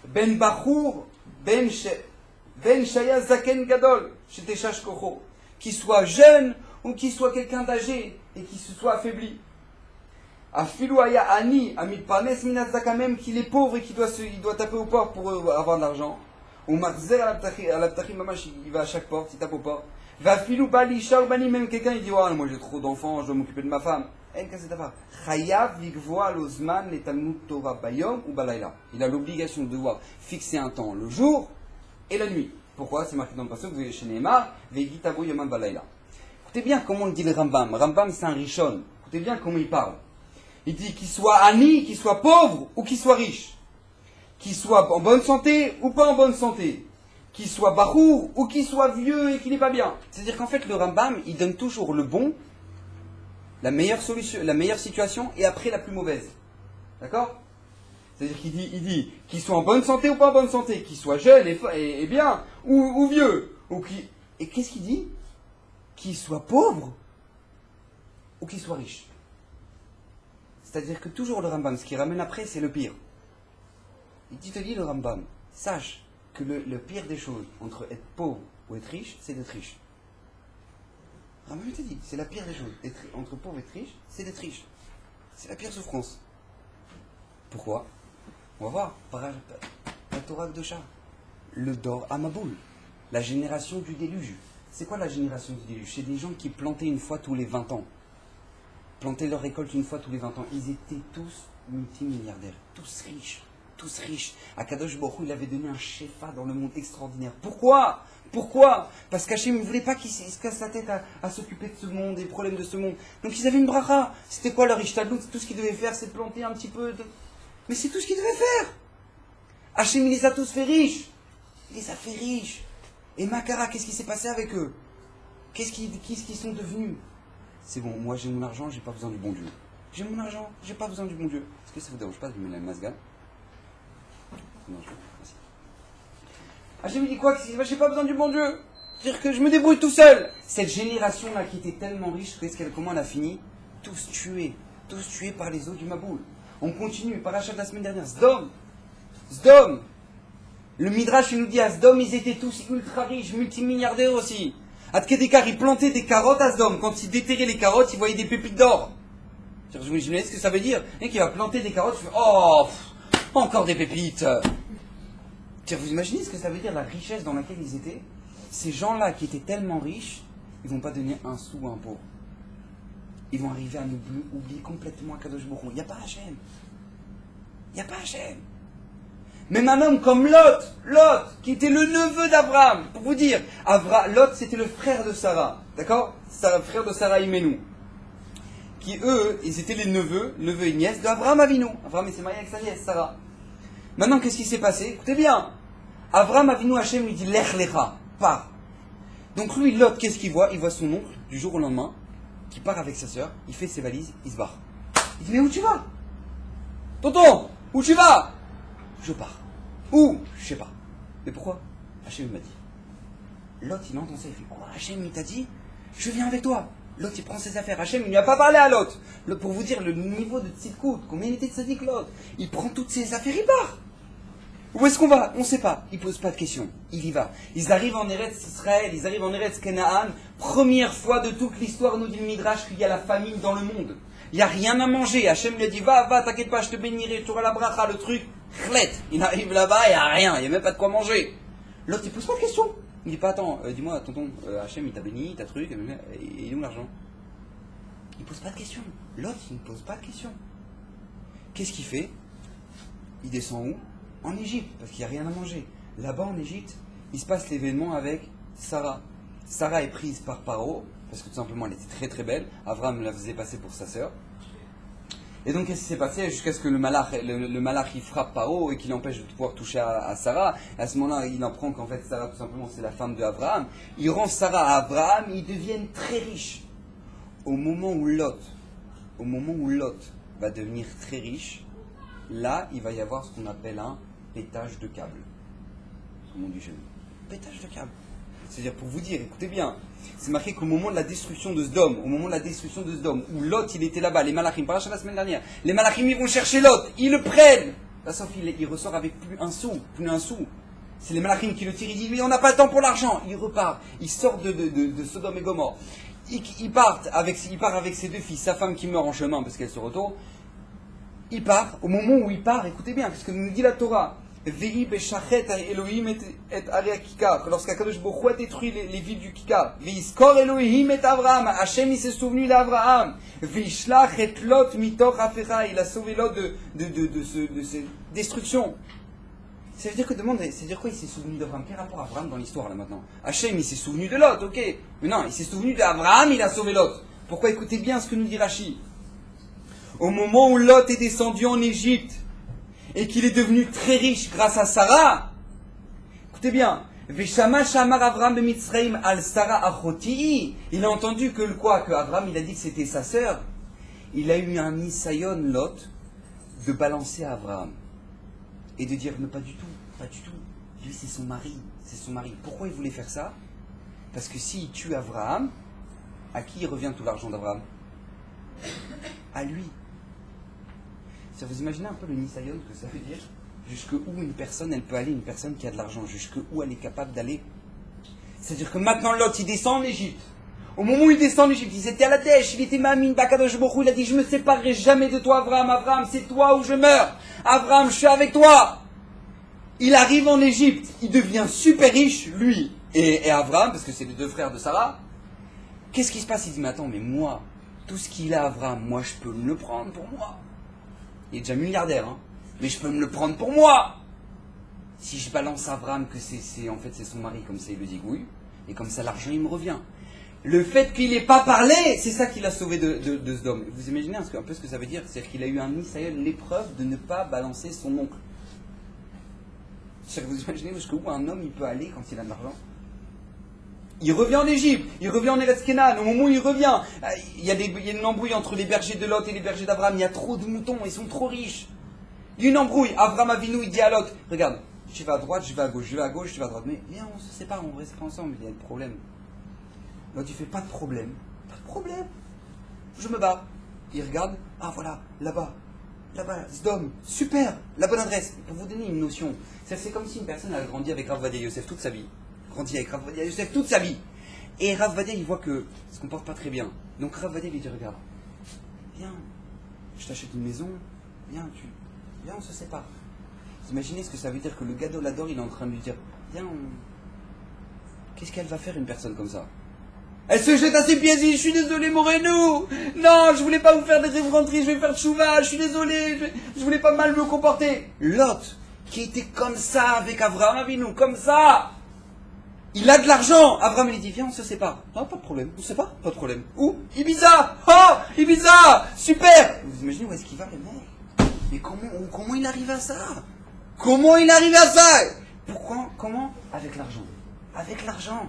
Ben Bachour, Ben Shaya Zaken Gadol, Sheteshash Kocho, qui soit jeune ou qui soit quelqu'un d'âgé et qui se soit affaibli. Afilouaya Ani, Amid Parnes Minazaka, même qu'il est pauvre et qu'il doit taper aux portes pour avoir de l'argent. Ou Marzer à la Ptachim, il va à chaque porte, il tape aux portes. Va filou Bali, Shao Bali, même quelqu'un il dit oh, moi j'ai trop d'enfants, je dois m'occuper de ma femme. Chayav Vigvoa Lozman le Talmud Torah Bayom ou Balayla. Il a l'obligation de devoir fixer un temps le jour et la nuit. Pourquoi? C'est marqué dans le passage, vous voyez chez Neymar, Vegitabo Yaman Balayla. Écoutez bien comment le dit le Rambam. Rambam c'est un richon. Écoutez bien comment il parle. Il dit qu'il soit ani, qu'il soit pauvre ou qu'il soit riche. Qu'il soit en bonne santé ou pas en bonne santé. Qu'il soit barour ou qu'il soit vieux et qu'il n'est pas bien. C'est-à-dire qu'en fait le Rambam, il donne toujours le bon, la meilleure solution, la meilleure situation et après la plus mauvaise. D'accord? C'est-à-dire qu'il dit qu'il soit en bonne santé ou pas en bonne santé, qu'il soit jeune et bien ou vieux. Et qu'est-ce qu'il dit? Qu'il soit pauvre ou qu'il soit riche. C'est-à-dire que toujours le Rambam, ce qu'il ramène après, c'est le pire. Il te dit le Rambam, sache que le pire des choses entre être pauvre ou être riche, c'est d'être riche. Rambam te dit, c'est la pire des choses. Entre pauvre et être riche, c'est d'être riche. C'est la pire souffrance. Pourquoi? On va voir. Par la Torah Kedoshah, le Dor Amaboul, la génération du déluge. C'est quoi la génération du déluge? C'est des gens qui plantaient une fois tous les 20 ans. Plantaient leur récolte une fois tous les 20 ans. Ils étaient tous multimilliardaires, tous riches. Tous riches. Akadosh Baruch Hu, il avait donné un shefa dans le monde extraordinaire. Pourquoi? Parce qu'Hachem ne voulait pas qu'il se casse la tête à s'occuper de ce monde, des problèmes de ce monde. Donc ils avaient une bracha. C'était quoi leur ishtadlout? Tout ce qu'ils devaient faire, c'est de planter un petit peu. Mais c'est tout ce qu'ils devaient faire. Hachem, il les a tous fait riches. Il les a fait riches. Et Makara, qu'est-ce qui s'est passé avec eux? Qu'est-ce qu'ils sont devenus? C'est bon, moi j'ai mon argent, j'ai pas besoin du bon Dieu. J'ai mon argent, j'ai pas besoin du bon Dieu. Est-ce que ça vous dérange pas de me mettre la masga? Non, merci. Hachem dit quoi? J'ai pas besoin du bon Dieu. C'est-à-dire que je me débrouille tout seul. Cette génération-là qui était tellement riche, comment elle a fini? Tous tués par les eaux du Maboul. On continue, par l'achat de la semaine dernière. Sdom. Le Midrash il nous dit à Sdom, ils étaient tous ultra riches, multimilliardaires aussi. Adkedekar, ils plantaient des carottes à Sdom. Quand ils déterraient les carottes, ils voyaient des pépites d'or. Je me disais ce que ça veut dire. Et qui va planter des carottes, je fais oh, encore des pépites. Vous imaginez ce que ça veut dire, la richesse dans laquelle ils étaient? Ces gens-là qui étaient tellement riches, ils ne vont pas donner un sou à un pauvre. Ils vont arriver à nous oublier complètement Kadosh Baruch Hu. Il n'y a pas Hachem. Il n'y a pas Hachem. Même un homme comme Lot, qui était le neveu d'Abraham, pour vous dire, Lot c'était le frère de Sarah, d'accord? Le frère de Sarah Imenu. Qui eux, ils étaient les neveux et nièces d'Abraham Avinu. Abraham s'est marié avec sa nièce, Sarah. Maintenant, qu'est-ce qui s'est passé? Écoutez bien. Abraham Avinu Hachem lui dit Lech Lecha, pars. Donc lui, Lot, qu'est-ce qu'il voit? Il voit son oncle, du jour au lendemain, qui part avec sa sœur, il fait ses valises, il se barre. Il dit mais où tu vas? Tonton, où tu vas? Je pars. Où? Je sais pas. Mais pourquoi? Hachem m'a dit. Lot, il entend ça, il fait quoi? Hachem, il t'a dit? Je viens avec toi. Lot, il prend ses affaires. Hachem, il ne lui a pas parlé à Lot. Pour vous dire le niveau de tzidkout, combien il était de tzaddik Lot. Il prend toutes ses affaires, il part. Où est-ce qu'on va? On ne sait pas. Il ne pose pas de questions. Il y va. Ils arrivent en Eretz Israël, ils arrivent en Eretz Canaan. Première fois de toute l'histoire, nous dit le Midrash, qu'il y a la famine dans le monde. Il n'y a rien à manger. Hachem lui a dit, va, t'inquiète pas, je te bénirai, tu auras la bracha, le truc. Chlet. Il arrive là-bas, il n'y a rien, il n'y a même pas de quoi manger. L'autre, il ne pose pas de questions. Il dit pas, attends, dis-moi, tonton, Hachem, il t'a béni, ta truc, il est où l'argent? Il ne pose pas de questions. L'autre, il ne pose pas de questions. Qu'est-ce qu'il fait? Il descend où? En Égypte, parce qu'il n'y a rien à manger. Là-bas, en Égypte, il se passe l'événement avec Sarah. Sarah est prise par Paro, parce que tout simplement, elle était très très belle. Abraham la faisait passer pour sa sœur. Et donc, qu'est-ce qui s'est passé? Jusqu'à ce que le malach il frappe Paro et qu'il l'empêche de pouvoir toucher à Sarah. Et à ce moment-là, il en prend qu'en fait, Sarah, tout simplement, c'est la femme d'Abraham. Il rend Sarah à Abraham, ils deviennent très riches. Au moment où Lot va devenir très riche, là, il va y avoir ce qu'on appelle un pétage de câble. Comme on dit chez nous. Pétage de câble. C'est-à-dire, pour vous dire, écoutez bien, c'est marqué qu'au moment de la destruction de Sdom, où Lot, il était là-bas, les Malachim, par la semaine dernière, les Malachim, ils vont chercher Lot, ils le prennent. Là, sauf il ressort avec plus un sou. C'est les Malachim qui le tirent, il dit, mais on n'a pas le temps pour l'argent. Il repart, il sort de Sodome et Gomorrhe. Il part avec ses deux filles, sa femme qui meurt en chemin parce qu'elle se retourne. Il part, au moment où il part, écoutez bien, parce que nous dit la Torah, Ve'i beshachet Elohim et Area Kikar, lorsqu'Akadosh Baruch Hu a détruit les villes du Kikar, Ve'iskor Elohim et Avraham, Hachem il s'est souvenu d'Avraham, Ve'ishlach et Lot mitoch afecha, il a sauvé Lot de ces destructions. Ça veut dire que c'est-à-dire quoi il s'est souvenu d'Abraham? Quel rapport Abraham dans l'histoire là maintenant? Hachem il s'est souvenu de Lot, ok. Mais non, il s'est souvenu d'Abraham, il a sauvé Lot. Pourquoi? Écoutez bien ce que nous dit Rashi. Au moment où Lot est descendu en Égypte et qu'il est devenu très riche grâce à Sarah, écoutez bien, Veshama Shamar Avraham b'Mitzraim al Sarah achoti, il a entendu que Abraham il a dit que c'était sa sœur. Il a eu un nisayon Lot de balancer à Abraham. Et de dire, mais pas du tout. Lui, c'est son mari. Pourquoi il voulait faire ça? Parce que s'il tue Abraham, à qui revient tout l'argent d'Abraham? À lui. Ça vous imaginez un peu le nisayon que ça veut dire? Jusqu'où une personne, elle peut aller, une personne qui a de l'argent, jusqu'où elle est capable d'aller. C'est-à-dire que maintenant, Lot, il descend en Égypte. Au moment où il descend en Égypte, il était à la dèche, il était Mamin, Bakadosh Baruch Hu, il a dit, je me séparerai jamais de toi, Abraham. Abraham, c'est toi où je meurs. Abraham, je suis avec toi. Il arrive en Égypte, il devient super riche, lui et Abraham, parce que c'est les deux frères de Sarah. Qu'est-ce qui se passe? Il dit, mais attends, mais moi, tout ce qu'il a, Abraham, moi, je peux me le prendre pour moi. Il est déjà milliardaire, hein, mais je peux me le prendre pour moi. Si je balance à Abraham que c'est son mari, comme ça il le dit oui, et comme ça l'argent il me revient. Le fait qu'il n'ait pas parlé, c'est ça qui l'a sauvé de Sdom. Vous imaginez un peu ce que ça veut dire? C'est-à-dire qu'il a eu un nisayon, l'épreuve de ne pas balancer son oncle. Vous imaginez jusqu'où un homme il peut aller quand il a de l'argent? Il revient en Égypte, il revient en Eretz Kenan. Au moment où il revient, il y a une embrouille entre les bergers de Lot et les bergers d'Abraham. Il y a trop de moutons, ils sont trop riches. Il y a une embrouille. Abraham Avinu, il dit à Lot, regarde, je vais à droite, je vais à gauche, je vais à gauche, je vais à droite. Mais viens, on se sépare, on reste pas ensemble, il y a un problème. Lot, il fait pas de problème. Pas de problème. Je me barre. Il regarde, ah voilà, là-bas, Sdom, super, la bonne adresse. Pour vous donner une notion, c'est comme si une personne a grandi avec Rav Vadia Yosef toute sa vie. Grandi avec Rav Vadia Yosef toute sa vie. Et Rav Vadia, il voit que se comporte pas très bien. Donc Rav Vadia lui dit, regarde, viens, je t'achète une maison, viens, on se sépare. Vous imaginez ce que ça veut dire que le Gadol Hador, il est en train de lui dire, viens, qu'est-ce qu'elle va faire une personne comme ça? Elle se jette à ses pieds et dit, je suis désolé, Moreno. Non, je voulais pas vous faire des révrenteries, je vais faire tchouva, je suis désolé, je voulais pas mal me comporter. Lot, qui était comme ça avec Abraham Avinu, comme ça. Il a de l'argent. Abraham lui dit, viens, on se sépare. Non, pas de problème, on se sépare, pas de problème. Où? Ibiza. Oh, Ibiza, super. Vous imaginez où est-ce qu'il va, le mec? Mais comment il arrive à ça? Comment il arrive à ça? Pourquoi? Comment? Avec l'argent. Avec l'argent.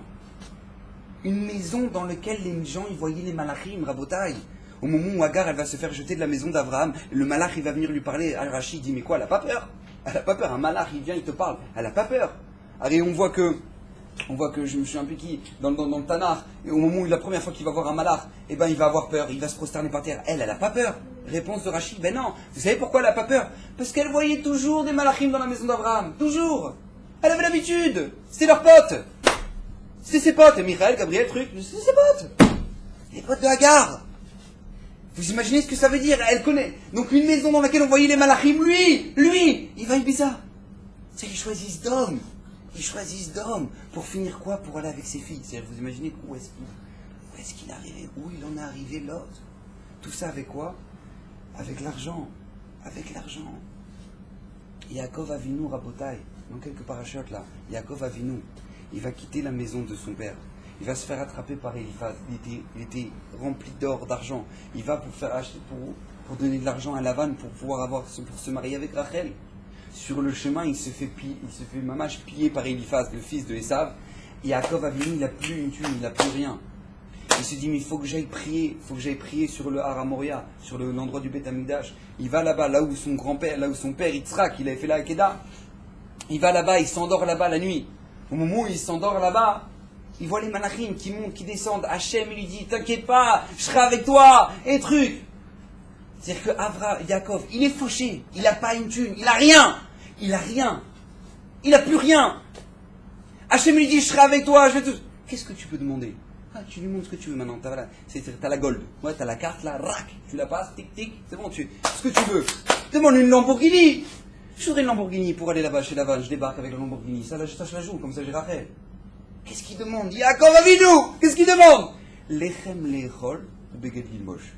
Une maison dans laquelle les gens ils voyaient les malachim, Rabotai. Au moment où Agar elle va se faire jeter de la maison d'Abraham, le malach il va venir lui parler. Rachid dit mais quoi, elle a pas peur? Elle a pas peur. Un malach il vient, il te parle. Elle a pas peur. Allez, on voit que je me suis un peu qui dans le Tanakh. Et au moment où la première fois qu'il va voir un malach, eh ben il va avoir peur. Il va se prosterner par terre. Elle a pas peur. Réponse de Rachid, ben non. Vous savez pourquoi elle a pas peur? Parce qu'elle voyait toujours des malachim dans la maison d'Abraham. Toujours. Elle avait l'habitude. C'était leurs potes. C'est ses potes, Michael, Gabriel, truc, c'est ses potes. Les potes de Hagar. Vous imaginez ce que ça veut dire? Elle connaît. Donc une maison dans laquelle on voyait les malachim, lui, il va à Ibiza. C'est qu'ils choisissent d'hommes. Ils choisissent d'hommes. Pour finir quoi? Pour aller avec ses filles. C'est-à-dire, vous imaginez où est-ce qu'il est arrivé? Où il en est arrivé l'autre? Tout ça avec quoi? Avec l'argent. Avec l'argent. Yaakov Avinu Rabotai. Dans quelques parachutes là. Yaakov Avinu. Il va quitter la maison de son père. Il va se faire attraper par Eliphaz. Il était rempli d'or, d'argent. Il va pour donner de l'argent à Lavan pour pour se marier avec Rachel. Sur le chemin, il se fait mamache piller par Eliphaz, le fils de Esav. Et Yaakov Avinu, il n'a plus une thune, il n'a plus rien. Il se dit, mais il faut que j'aille prier sur le Har Moria, sur l'endroit du Beth Amikdash. Il va là-bas, là où son grand-père, là où son père Yitzhak, il avait fait la Hakeda. Il va là-bas, il s'endort là-bas la nuit. Au moment où il s'endort là-bas, il voit les malachim qui montent, qui descendent. Hachem, il lui dit, t'inquiète pas, je serai avec toi, et truc. C'est-à-dire que Yaakov, il est fauché, il n'a pas une thune, il n'a rien. Il n'a plus rien. Hachem lui dit, je serai avec toi, je vais tout. Qu'est-ce que tu peux demander? Tu lui montres ce que tu veux maintenant, t'as la gold. Ouais, t'as la carte là, rac, tu la passes, tic tic, c'est bon, ce que tu veux. Demande une Lamborghini. Je voudrais une Lamborghini pour aller là-bas chez Laval, je débarque avec la Lamborghini, ça je la joue, comme ça j'ai Rachel. Qu'est-ce qu'il demande? Yaakov Avinu, qu'est-ce qu'il demande? Lechem lechol beged lilmosh.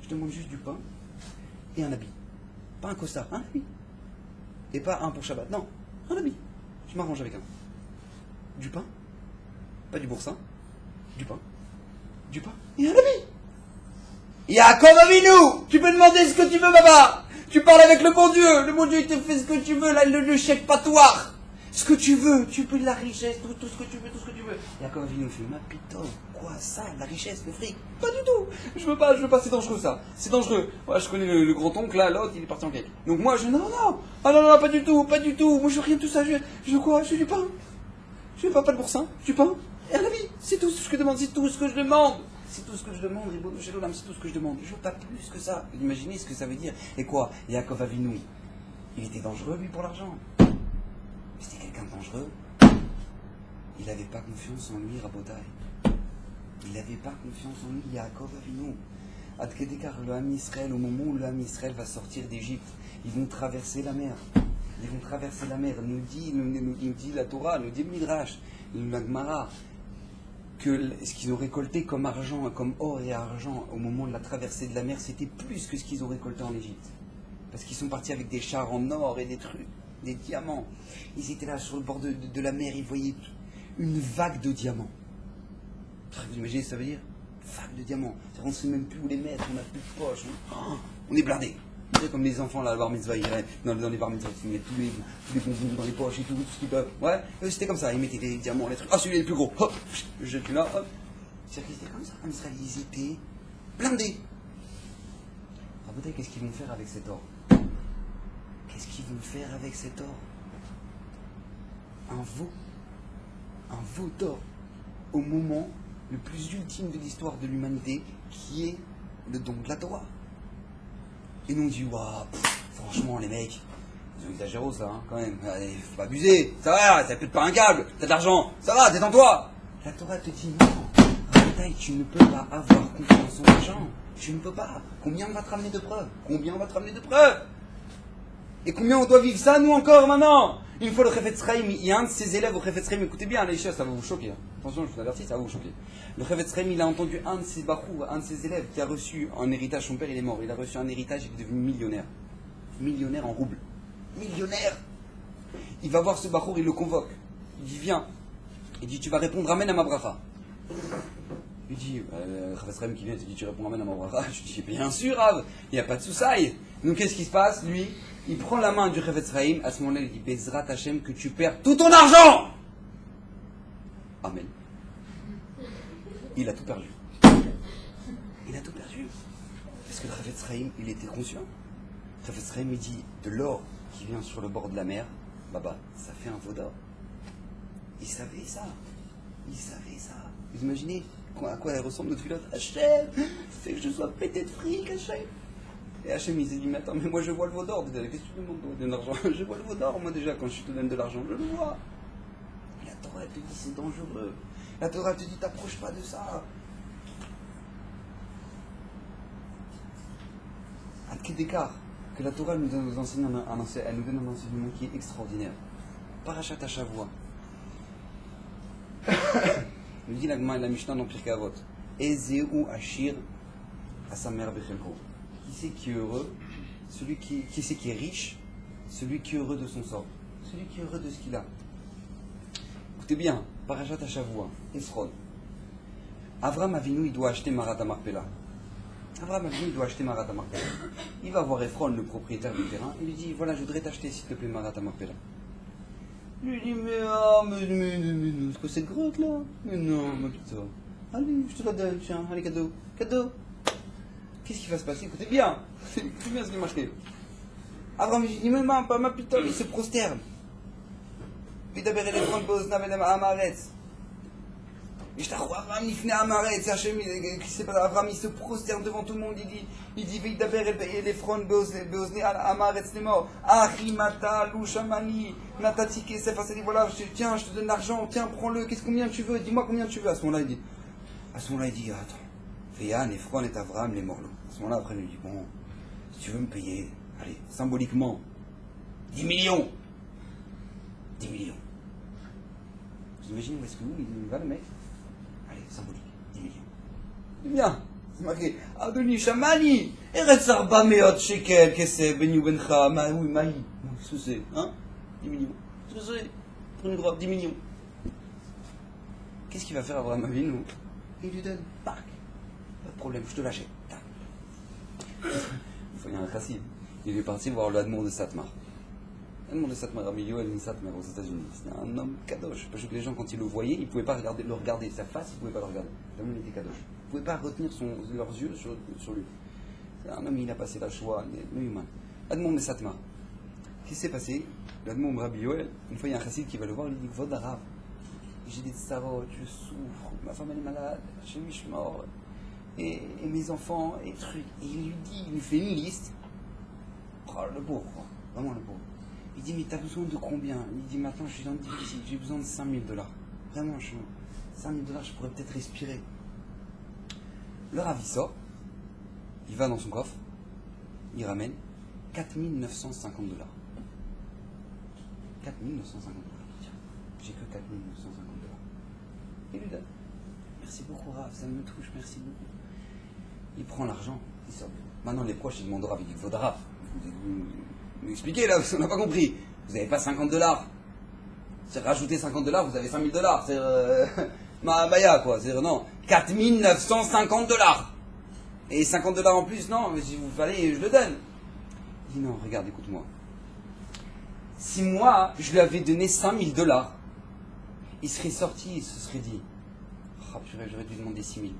Je demande juste du pain et un habit. Pas un costard, un habit. Et pas un pour Shabbat, non, un habit. Je m'arrange avec un. Du pain, pas du boursin, du pain et un habit. Yaakov Avinu, tu peux demander ce que tu veux, baba. Tu parles avec le bon Dieu il te fait ce que tu veux, là, le chèque patoire. Ce que tu veux, tu peux de la richesse, tout ce que tu veux. Yaakov Avinu fait, ma pitov, quoi ça, la richesse, le fric? Pas du tout, je veux pas, c'est dangereux ça, c'est dangereux. Ouais, je connais le grand-oncle là, l'autre, il est parti en cake. Donc moi, non, pas du tout, moi je veux rien de tout ça, je veux quoi? Je veux du pain. Je veux pas de boursin, du pain, et un habit, c'est tout ce que je demande, c'est tout ce que je demande. C'est tout ce que je demande, c'est tout ce que je demande. Je veux pas plus que ça. Imaginez ce que ça veut dire. Et quoi? Yaakov Avinu, il était dangereux lui pour l'argent. C'était quelqu'un de dangereux. Il n'avait pas confiance en lui, Rabotai. Il n'avait pas confiance en lui, Yaakov Avinu. Ad Kedekar, le Ham Israël, au moment où le Ham Israël va sortir d'Égypte, ils vont traverser la mer. Nous dit la Torah, nous dit le Midrash, la Gemara, que ce qu'ils ont récolté comme argent, comme or et argent au moment de la traversée de la mer, c'était plus que ce qu'ils ont récolté en Égypte. Parce qu'ils sont partis avec des chars en or et des trucs, des diamants. Ils étaient là sur le bord de la mer, ils voyaient une vague de diamants. Vous imaginez ce que ça veut dire? Vague de diamants. On ne sait même plus où les mettre, on n'a plus de poche. On est blindés. C'est comme les enfants, là, le bar mitzvah, dans les bar mitzvah, ils mettent tous les bonbons dans les poches et tout ce qu'ils peuvent. Ouais, c'était comme ça, ils mettaient des diamants, les trucs. Ah, celui-là est le plus gros. Hop, je jette là, hop. C'est-à-dire qu'ils étaient comme ça, en Israël, ils étaient blindés. Rabotai, qu'est-ce qu'ils vont faire avec cet or? Qu'est-ce qu'ils vont faire avec cet or? Un veau d'or, au moment le plus ultime de l'histoire de l'humanité, qui est le don de la Torah. Et nous on dit, waouh, franchement les mecs, ils ont exagéré ça, hein, quand même. Allez, faut pas abuser, ça va, ça pète pas un câble, t'as de l'argent, ça va, détends-toi. La Torah te dit, non, Rabotai, tu ne peux pas avoir confiance en l'argent, tu ne peux pas. Combien on va te ramener de preuves? Et combien on doit vivre ça, nous encore, maintenant? Une fois le Chafetz Chaim, il y a un de ses élèves au Chafetz Chaim, écoutez bien, les chers, ça va vous choquer. Hein. Attention, je vous avertis, ça va vous choquer. Le Chafetz Chaim, il a entendu un de ses barous, un de ses élèves qui a reçu un héritage, son père il est mort, il a reçu un héritage, il est devenu millionnaire. Millionnaire en roubles. Millionnaire. Il va voir ce barou, il le convoque. Il dit, viens. Il dit, tu vas répondre Amen à ma bracha. Il dit, le Chafetz Chaim qui vient, il dit, tu réponds Amen à ma bracha. Je dis, bien sûr, Rav, il n'y a pas de soussaille. Donc qu'est-ce qui se passe? Lui, il prend la main du Chafetz Chaim, à ce moment-là, il dit, Bezrat Hashem, que tu perds tout ton argent. Amen. Il a tout perdu. Parce que le Chafetz Chaim, il était conscient. Le Chafetz Chaim, il dit, de l'or qui vient sur le bord de la mer, Baba, ça fait un veau d'or. Il savait ça. Vous imaginez à quoi elle ressemble notre filote? Hachem, c'est que je sois pété de fric, Hachem. Et Hachem, il s'est dit, mais attends, mais moi je vois le veau d'or. Qu'est-ce que tu demandes de l'argent? Je vois le veau d'or, moi déjà, quand je te donne de l'argent, je le vois. Et la Torah, elle te dit, c'est dangereux. La Torah, elle te dit, t'approches pas de ça. À quel écart que la Torah nous donne, elle nous donne un enseignement qui est extraordinaire. Parashat Shavua. Il dit la Mishnah dans Pirkei Avot. Ezeu Ashir à sa mère Bechelko. Qui c'est qui est heureux? Qui c'est qui est riche? Celui qui est heureux de son sort. Celui qui est heureux de ce qu'il a. Écoutez bien, Parashat Shavua, Ephron. Avram Avinu, il doit acheter Marat HaMarpela. Il va voir Ephron, le propriétaire du terrain, il lui dit, voilà, je voudrais t'acheter, s'il te plaît, Marat HaMarpela. Il lui dit, mais c'est quoi cette grotte là? Mais non, ma petite soeur. Allez, je te la donne, tiens, allez, cadeau. Qu'est-ce qui va se passer? Écoutez bien, c'est bien ce qui est marqué. Abraham, il dit, mais non, pas ma petite, il se prosterne. Vidaber el Ephron be'ozna Amaretz. Abraham, il finit Amaretz, Hachem, Abraham, il se prosterne devant tout le monde, il dit, Vidaber el Ephron be'ozna Amaretz, les morts. Achimata, Lushamani, Natati, Kesef, il dit, voilà, tiens, je te donne l'argent, tiens, prends-le, combien tu veux, dis-moi combien tu veux. À ce moment-là, il dit, attends, Féyan, Ephron et Abraham, les morts. À ce moment-là, après, il lui dit, bon, si tu veux me payer, allez, symboliquement, 10 millions. 10 millions. Vous imaginez où est-ce que il va le mec? Allez, symbolique, 10 millions. Bien, c'est marqué. Adoni Shamani, Eretz Arba Meot Shekel, Kesef, Ben Yubencha, Maoui, Maï. Qu'est-ce que c'est? Hein? 10 millions. Qu'est-ce que c'est? Pour une grotte, 10 millions. Qu'est-ce qu'il va faire Abraham Avinu? Il lui donne, pack. Pas de problème, je te l'achète. Il y a un chassid. Il est parti voir le Admour de Satmar. L'Admour de Satmar, Rabbi Yoel Satmar aux États-Unis. C'était un homme kadosh. Parce que les gens, quand ils le voyaient, ils ne pouvaient pas le regarder. Sa face, ils ne pouvaient pas le regarder. L'homme était kadosh. Ils ne pouvaient pas retenir leurs yeux sur lui. C'est un homme, il a passé la Shoah, le humain. L'Admour de Satmar. Qu'est-ce qui s'est passé? L'Admour de Rabbi Yoel, une fois, il y a un chassid qui va le voir, il dit, Vod Arav, j'ai des tsarotes, je souffre, ma femme elle est malade, chez lui je suis mort, et mes enfants, et trucs. Et il lui fait une liste. Oh, le pauvre, quoi. Vraiment le pauvre. Il dit, mais t'as besoin de combien? Il dit, maintenant je suis dans le difficile, j'ai besoin de 5 000 $. Vraiment, 5 000 $, je pourrais peut-être respirer. Le Rav il sort, il va dans son coffre, il ramène 4 950 $. 4 950 $. Tiens, j'ai que 4 950 $. Il lui donne. Merci beaucoup, Rav, ça me touche, merci beaucoup. Il prend l'argent, il sort. Maintenant, les proches, ils demandent au Rav, il dit, faudra Rav, vous expliquez là, on n'a pas compris. Vous n'avez pas 50 $. C'est rajouter 50 $, vous avez 5 000 $. C'est Maya, quoi. C'est non. 4 950 $. Et 50 $ en plus, non, mais si vous fallait, je le donne. Il dit non, regarde, écoute-moi. Si moi, je lui avais donné $5000, il serait sorti, il se serait dit, oh purée, j'aurais dû demander 6000.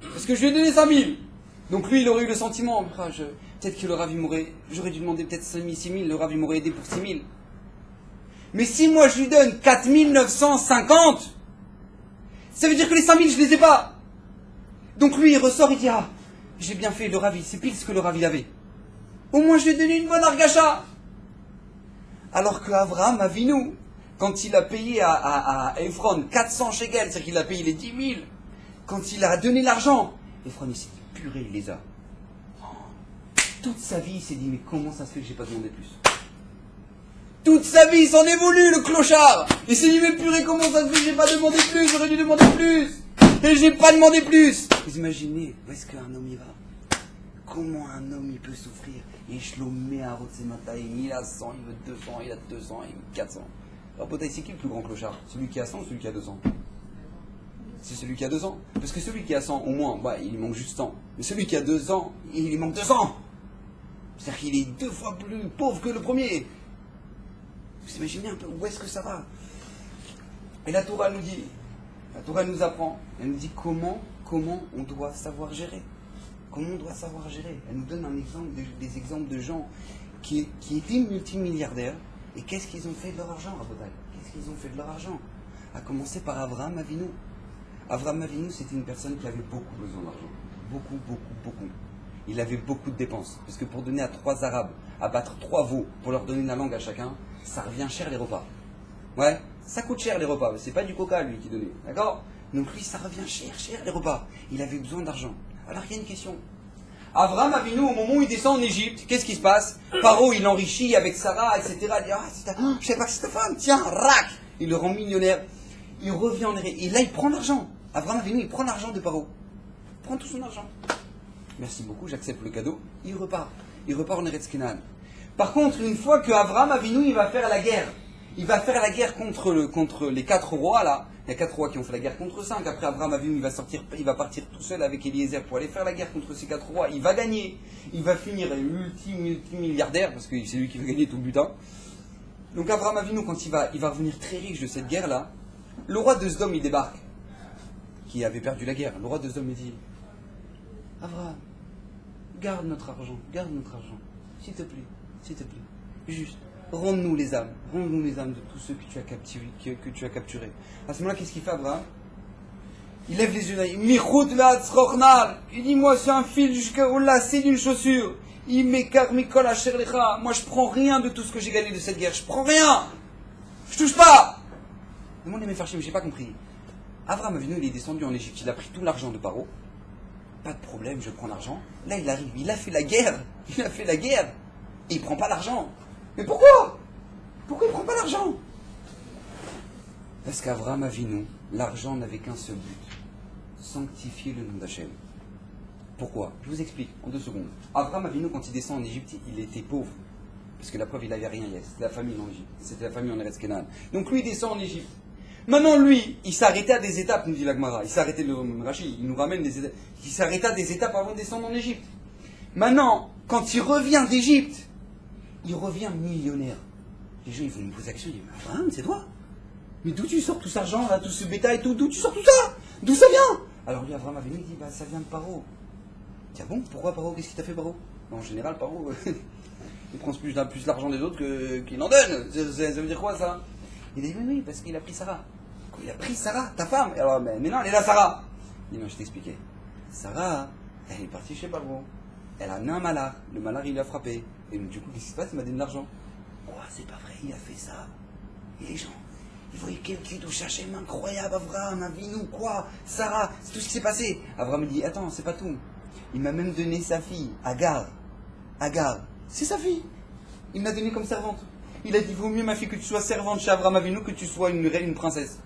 Parce que je lui ai donné 5000. Donc lui, il aurait eu le sentiment, ah, peut-être que le Rav, j'aurais dû demander peut-être 5000, 6000, le Rav, il m'aurait aidé pour 6000. Mais si moi, je lui donne 4950, ça veut dire que les 5000, je les ai pas. Donc lui, il ressort, il dit, ah, j'ai bien fait, le Rav, c'est pile ce que le Rav, il avait. Au moins, je lui ai donné une bonne argacha. Alors que Avraham Avinu, quand il a payé à Ephron 400 shekels, c'est-à-dire qu'il a payé les 10 000, quand il a donné l'argent, Ephron, il s'est dit, purée, il les a. Toute sa vie, il s'est dit, mais comment ça se fait que j'ai pas demandé plus? Toute sa vie, il s'en est voulu, le clochard. Il s'est dit, mais purée, comment ça se fait que j'ai pas demandé plus? J'aurais dû demander plus. Et j'ai pas demandé plus. Vous imaginez, où est-ce qu'un homme y va? Comment un homme, il peut souffrir? Et je le mets à Rotsemataïm, il a 100, il veut 200, il a 200, il veut 400. Alors, Botaï, c'est qui le plus grand clochard? Celui qui a 100 ou celui qui a 200? C'est celui qui a 200. Parce que celui qui a 100, au moins, bah, il lui manque juste 100. Mais celui qui a 200, il lui manque 200. C'est-à-dire qu'il est 2 fois plus pauvre que le premier. Vous imaginez un peu où est-ce que ça va? Et la Torah nous dit, la Torah nous apprend, elle nous dit comment on doit savoir gérer. Comment on doit savoir gérer. Elle nous donne un exemple, des exemples de gens qui étaient multimilliardaires. Et qu'est-ce qu'ils ont fait de leur argent, Rabotai? Qu'est-ce qu'ils ont fait de leur argent? À commencer par Avraham Avinu. Avraham Avinu, c'était une personne qui avait beaucoup besoin d'argent. Beaucoup, beaucoup, beaucoup. Il avait beaucoup de dépenses. Parce que pour donner à 3 Arabes, abattre 3 veaux, pour leur donner la langue à chacun, ça revient cher les repas. Ouais, ça coûte cher les repas. C'est pas du coca, lui, qui donnait. D'accord? Donc lui, ça revient cher les repas. Il avait besoin d'argent. Alors il y a une question. Avraham Avinu, au moment où il descend en Égypte, qu'est-ce qui se passe? Paro, il enrichit avec Sarah, etc. Il dit, je sais pas que c'est ta femme, tiens, rac! Il le rend millionnaire. Il revient en Égypte. Et là, il prend l'argent. Avraham Avinu, il prend l'argent de Paro. Il prend tout son argent. Merci beaucoup, j'accepte le cadeau. Il repart. Il repart en Eretz Kenan. Par contre, une fois que Avraham Avinu, il va faire la guerre. Il va faire la guerre contre les 4 rois, là. Il y a 4 rois qui ont fait la guerre contre 5. Après, Avraham Avinu, il va partir tout seul avec Eliezer pour aller faire la guerre contre ces 4 rois. Il va gagner. Il va finir multimilliardaire, parce que c'est lui qui va gagner tout le butin. Donc Avraham Avinu, quand il va revenir très riche de cette guerre-là, le roi de Sdom, il débarque, qui avait perdu la guerre. Le roi de Sdom, il dit, Avraham, garde notre argent, s'il te plaît, juste. Rends-nous les âmes de tous ceux que tu as capturés. À ce moment-là, qu'est-ce qu'il fait, Abraham? Il lève les yeux, il dit, moi, c'est un fil jusqu'au lacet d'une chaussure. Moi, je prends rien de tout ce que j'ai gagné de cette guerre. Je prends rien. Je touche pas. Demandez mes farchim, j'ai pas compris. Abraham Avinu, il est descendu en Égypte, il a pris tout l'argent de Paro. Pas de problème, je prends l'argent. Là, il arrive, il a fait la guerre. Et il prend pas l'argent. Mais pourquoi? Pourquoi il ne prend pas l'argent? Parce qu'Avraham Avinu, l'argent n'avait qu'un seul but, sanctifier le nom d'Hachem. Pourquoi? Je vous explique en 2 secondes. Avraham Avinu, quand il descend en Égypte, il était pauvre. Parce que la preuve, il n'avait rien, c'était la famille en Égypte. C'était la famille en Eretz Kenan. Donc lui, il descend en Égypte. Maintenant, lui, il s'arrêtait à des étapes, nous dit la Gemara. Il s'arrêtait, le Rashi, il nous ramène des étapes. Il s'arrêtait à des étapes avant de descendre en Égypte. Maintenant, quand il revient d'Égypte, il revient millionnaire. Les gens, ils vont me poser la question, ils disent, mais Abraham, c'est toi? Mais d'où tu sors tout cet argent, là, tout ce bétail, d'où tu sors tout ça? D'où ça vient? Alors lui, Abraham avait dit, bah, ça vient de Paro. Tiens bon, pourquoi Paro? Qu'est-ce qu'il t'a fait, Paro? En général, Paro, il prend plus l'argent des autres qu'il en donne. Ça veut dire quoi, ça? Il a dit, oui, parce qu'il a pris Sarah. Quoi, il a pris Sarah, ta femme? Alors, mais non, elle est là, Sarah. Il dit, non, je t'expliquais. Sarah, elle est partie chez Paro. Elle a amené un malard. Le malard, il l'a frappé. Et du coup, qu'est-ce qui se passe? Il m'a donné de l'argent. Quoi, c'est pas vrai, il a fait ça. Et les gens, ils voyaient quelqu'un d'où chercher incroyable, Avraham, Avinu, quoi, Sarah, c'est tout ce qui s'est passé. Avraham, il dit, attends, c'est pas tout. Il m'a même donné sa fille, Agar. Agar, c'est sa fille. Il m'a donné comme servante. Il a dit, vaut mieux, ma fille, que tu sois servante chez Avraham Avinu que tu sois une reine, une princesse.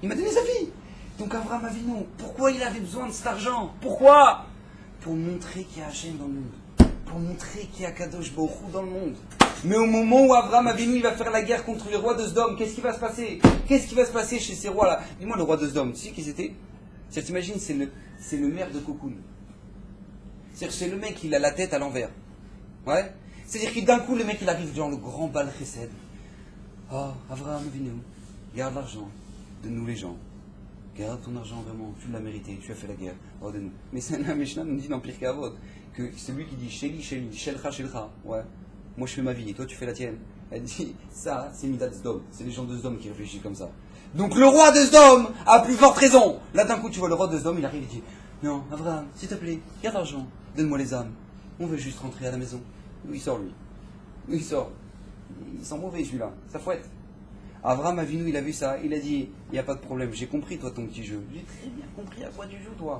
Il m'a donné sa fille. Donc Avraham Avinu, pourquoi il avait besoin de cet argent? Pourquoi? Pour montrer qu'il y a Hachem dans le monde. Pour montrer qu'il y a Kadosh Baruch Hu dans le monde. Mais au moment où Avraham Avinu il va faire la guerre contre les rois de Sdom, qu'est-ce qui va se passer? Qu'est-ce qui va se passer chez ces rois-là? Dis-moi, le roi de Sdom, tu sais qui c'était? T'imagines, c'est le maire de Cocoon. C'est-à-dire que c'est le mec, il a la tête à l'envers. Ouais. C'est-à-dire que d'un coup, le mec, il arrive dans le grand bal chesed. Oh, Avraham Avinu, garde l'argent, donne-nous les gens. Garde ton argent vraiment, tu l'as mérité, tu as fait la guerre, oh, donne-nous. Mais la Mishnah nous dit dans Pirkei Avot que c'est lui qui dit Sheli, Sheli, Shelcha, Shelcha. Ouais. Moi je fais ma vie et toi tu fais la tienne. Elle dit ça, c'est Midat Sdom. C'est les gens de Sdom qui réfléchissent comme ça. Donc le roi de Sdom a plus forte raison. Là d'un coup tu vois le roi de Sdom, il arrive et dit non, Avraham, s'il te plaît, garde l'argent, donne-moi les âmes. On veut juste rentrer à la maison. Où il sort lui? Où il sort? Il sent mauvais celui-là, ça fouette. Avraham Avinu, il a vu ça, il a dit il n'y a pas de problème, j'ai compris toi ton petit jeu. J'ai très bien compris à quoi tu joues toi.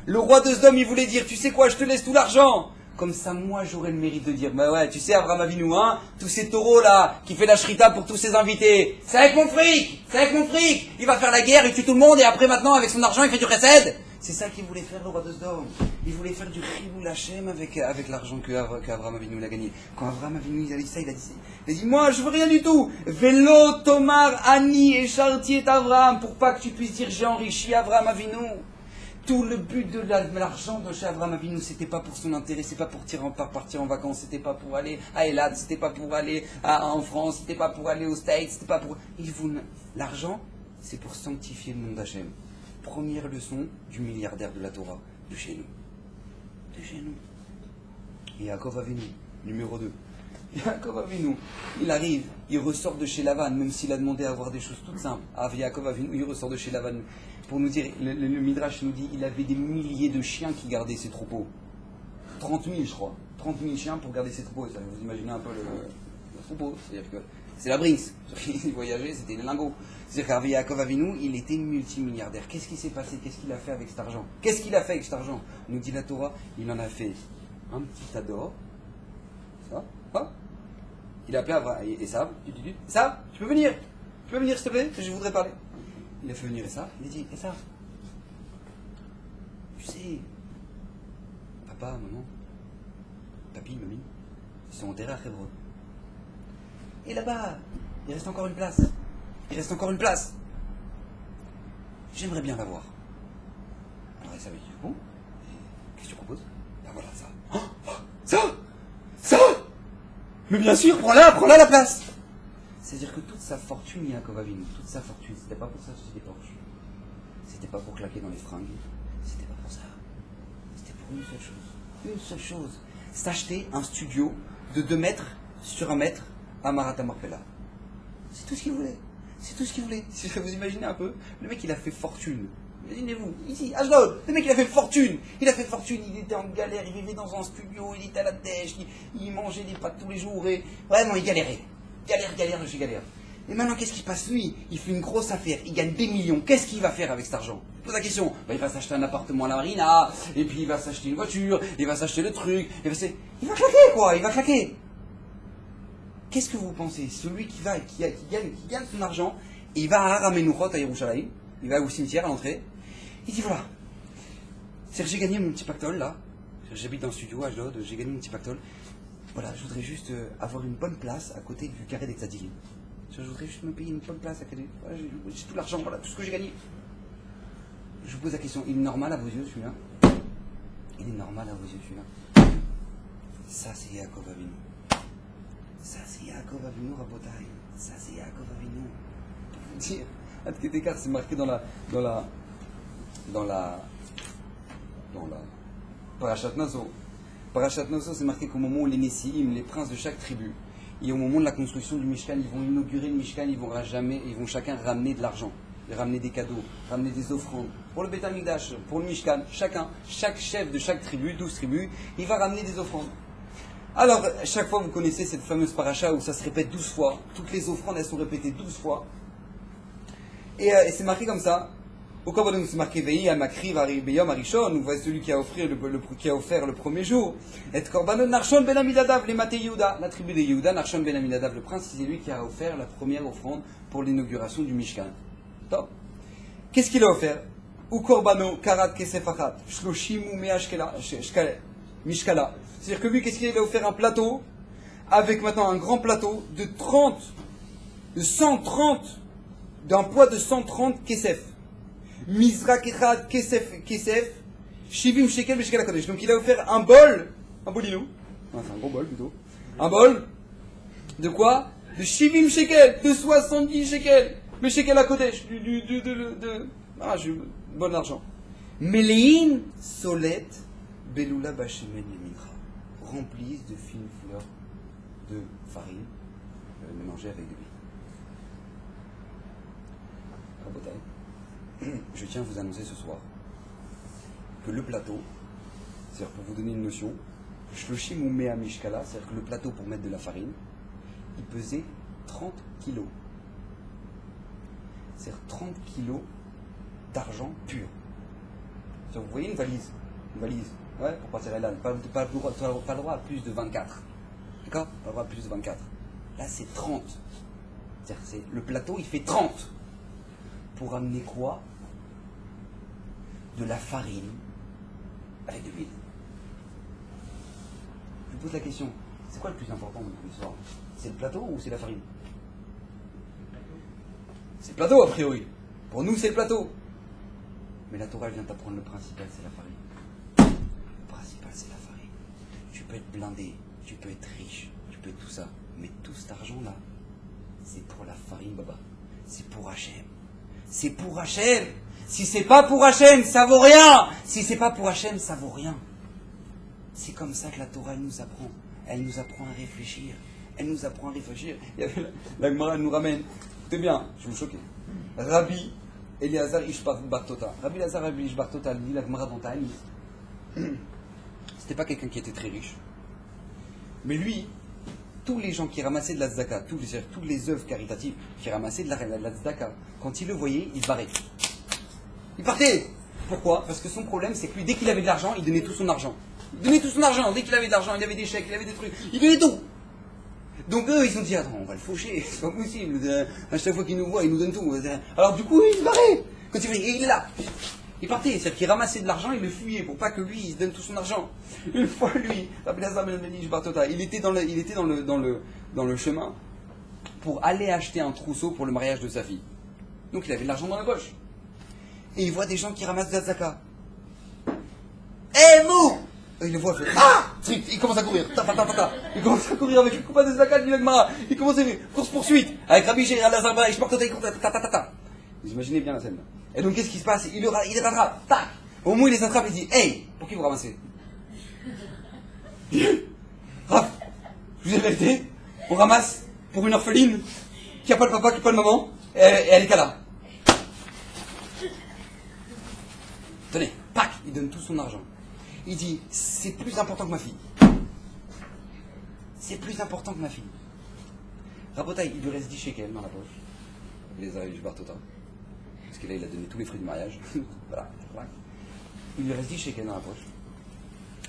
Le roi de Sdom, il voulait dire tu sais quoi, je te laisse tout l'argent. Comme ça, moi, j'aurais le mérite de dire, bah ouais, tu sais, Avraham Avinu, hein, tous ces taureaux là, qui fait la shrita pour tous ses invités, c'est avec mon fric, c'est avec mon fric. Il va faire la guerre, il tue tout le monde, et après maintenant, avec son argent, il fait du chesed. C'est ça qu'il voulait faire, le roi de Sdom. Il voulait faire du chilul Hashem avec l'argent qu'Avraham Avinu il a gagné. Quand Avraham Avinu il a dit ça, il a dit, moi, je veux rien du tout. Velo Tomar Ani et Charti et Avraham, pour pas que tu puisses dire, j'ai enrichi Avraham Avinu. Tout le but de l'argent de chez Avraham Avinu, c'était pas pour son intérêt, c'est pas pour partir en vacances, c'était pas pour aller à Elad, c'était pas pour aller en France, c'était pas pour aller aux States, c'était pas pour... L'argent, c'est pour sanctifier le nom d'Hachem. Première leçon du milliardaire de la Torah, de chez nous. De chez nous. Et Yaakov Avinu, numéro 2. Yaakov Avinu, il arrive, il ressort de chez Lavan, même s'il a demandé à avoir des choses toutes simples. Yaakov Avinu, il ressort de chez Lavan. Pour nous dire, le Midrash nous dit, il avait des milliers de chiens qui gardaient ses troupeaux. 30 000, je crois. 30 000 chiens pour garder ses troupeaux. Ça, vous imaginez un peu le troupeau. C'est-à-dire que c'est la Brinks. Il voyageait, c'était les lingots. C'est-à-dire qu'Yaakov Avinu, il était multimilliardaire. Qu'est-ce qui s'est passé? Qu'est-ce qu'il a fait avec cet argent? Qu'est-ce qu'il a fait avec cet argent? Nous dit la Torah, il en a fait un petit tas d'or. Ça, hein? Il a appelé Avraham. Et ça, tu peux venir? Tu peux venir, s'il te plaît? Je voudrais parler. Il a fait venir Essa, il a dit, Essa, tu sais, papa, maman, papy, mamie, ils sont enterrés à Hebron. Et là-bas, il reste encore une place. Il reste encore une place. J'aimerais bien la voir. Alors Essa avait dit, bon, qu'est-ce que tu proposes? Ben voilà, ça. Ça Mais bien sûr, prends-la la place. C'est-à-dire que toute sa fortune, Yaakov Avinu, toute sa fortune, c'était pas pour s'acheter des Porsche, c'était pas pour claquer dans les fringues, c'était pas pour ça. C'était pour une seule chose. Une seule chose. S'acheter un studio de 2 mètres sur 1 mètre à Marat Marpella. C'est tout ce qu'il voulait. C'est tout ce qu'il voulait. Si vous imaginez un peu, le mec il a fait fortune. Imaginez-vous, ici, Ashdod, le mec il a fait fortune. Il a fait fortune, il était en galère, il vivait dans un studio, il était à la dèche, il mangeait des pâtes tous les jours et vraiment il galérait. Galère de chez galère. Et maintenant, qu'est-ce qui passe lui? Il fait une grosse affaire, il gagne des millions. Qu'est-ce qu'il va faire avec cet argent? Pose la question. Il va s'acheter un appartement à la marina, et puis il va s'acheter une voiture, il va s'acheter le truc. Il va claquer, quoi, il va claquer. Qu'est-ce que vous pensez? Celui qui gagne son argent, et il va à Aramenuchot à Yerushalayim, il va au cimetière à l'entrée, il dit voilà, c'est-à-dire j'ai gagné mon petit pactole là, j'habite dans le studio à Ashdod, j'ai gagné mon petit pactole. Voilà, je voudrais juste avoir une bonne place à côté du carré des Tzadikim. Je voudrais juste me payer une bonne place à côté. Voilà, j'ai tout l'argent, voilà, tout ce que j'ai gagné. Je vous pose la question, il est normal à vos yeux celui-là? Il est normal à vos yeux celui-là? Ça c'est Yaakov Avinu. Ça c'est Yaakov Avinu, Rabotai. Ça c'est Yaakov Avinu. Pour vous dire, Ad c'est marqué dans la Parashat Naso. Parashat Naso, c'est marqué qu'au moment où les Nessiim, les princes de chaque tribu, et au moment de la construction du Mishkan, ils vont inaugurer le Mishkan, ils vont chacun ramener de l'argent, ramener des cadeaux, ramener des offrandes. Pour le Beth Amikdash, pour le Mishkan, chaque chef de chaque tribu, 12 tribus, il va ramener des offrandes. Alors, chaque fois, vous connaissez cette fameuse paracha où ça se répète 12 fois. Toutes les offrandes, elles sont répétées 12 fois. Et c'est marqué comme ça. Au Kabbalah, c'est marqué Vehi Amakri Varibeyom Arishon. Vous voyez celui qui a offert le premier jour. Et Korbanot Narshon Ben Amidadav, les Maté Yehuda, la tribu de Yehuda, Narshon Ben Amidadav, le prince, c'est lui qui a offert la première offrande pour l'inauguration du Mishkan. Top. Qu'est-ce qu'il a offert? Ou Korbano Karat Kesef Achat, Shloshim ou Mishkala. C'est-à-dire que lui, qu'est-ce qu'il a offert? Un plateau, avec maintenant un grand plateau de 130, d'un poids de 130 Kesef. Mizrak Echad Kesef, Shivim shekel shekel HaKodesh. Donc il a offert un bolino, c'est un gros bol plutôt, un bol, de quoi? De Shivim shekel, de 70 shekels, le shekel HaKodesh, bon d'argent. Melein solet belula bashemen yemincha, remplissent de fines fleurs de farine mélangées avec de l'huile. Je tiens à vous annoncer ce soir que le plateau, c'est-à-dire pour vous donner une notion, Shloshim Umea Mishkala, c'est-à-dire que le plateau pour mettre de la farine, il pesait 30 kilos. C'est-à-dire 30 kilos d'argent pur. Vous voyez une valise, ouais, pour passer là, pas le droit à plus de 24. D'accord? Pas le droit à plus de 24. Là, c'est 30. C'est-à-dire le plateau, il fait 30. Pour amener quoi? De la farine avec de l'huile. Je vous pose la question, c'est quoi le plus important dans l'histoire? C'est le plateau ou c'est la farine? C'est le plateau a priori. Pour nous c'est le plateau. Mais la Torah vient t'apprendre le principal, c'est la farine. Le principal c'est la farine. Tu peux être blindé, tu peux être riche, tu peux être tout ça. Mais tout cet argent là, c'est pour la farine, baba. C'est pour Hachem. C'est pour Hachem. Si c'est pas pour Hachem, ça vaut rien. Si c'est pas pour Hachem, ça vaut rien. C'est comme ça que la Torah elle nous apprend. Elle nous apprend à réfléchir. Elle nous apprend à réfléchir. La Gemara nous ramène. Écoutez bien, je vais vous choquer. Rabbi Eliezer Ishbar Bartota. Rabbi Eliezer Ishbar Bartota dit la Gemara dans Ta'anit. C'était pas quelqu'un qui était très riche. Mais lui, tous les gens qui ramassaient de la tzedaka, tous les œuvres caritatives qui ramassaient de la tzedaka, quand il le voyait, il se barrait. Il partait. Pourquoi? Parce que son problème, c'est que lui, dès qu'il avait de l'argent, il donnait tout son argent. Il donnait tout son argent. Dès qu'il avait de l'argent, il avait des chèques, il avait des trucs. Il donnait tout. Donc eux, ils se sont dit, attends, on va le faucher, c'est pas possible. À chaque fois qu'il nous voit, il nous donne tout. Alors du coup, il se barrait. Quand il est là. Il partait. C'est-à-dire qu'il ramassait de l'argent, il le fuyait pour pas que lui, il se donne tout son argent. Une fois, lui, il était dans le chemin pour aller acheter un trousseau pour le mariage de sa fille. Donc il avait de l'argent dans la poche. Et il voit des gens qui ramassent de la tzaka. Mou! Il le voit, il fait ah! Il commence à courir. Il commence à courir avec une coupe de tzaka de l'Agmara. Il commence à faire course-poursuite avec Rabbi Gérard Lazarba et je porte Vous imaginez bien la scène. Et donc qu'est-ce qui se passe? Il les rattrape. Tac! Au moment où il les attrape, il dit hey! Pour qui vous ramassez? Raph! Je vous ai vérité, on ramasse pour une orpheline qui n'a pas le papa, qui n'a pas le maman, et elle est là. Tenez, pac, il donne tout son argent. Il dit, c'est plus important que ma fille. C'est plus important que ma fille. Rabotaï, il lui reste 10 shekels dans la poche. Les arrive Bartota. Parce que là, il a donné tous les fruits du mariage. Voilà. Il lui reste 10 shekels dans la poche.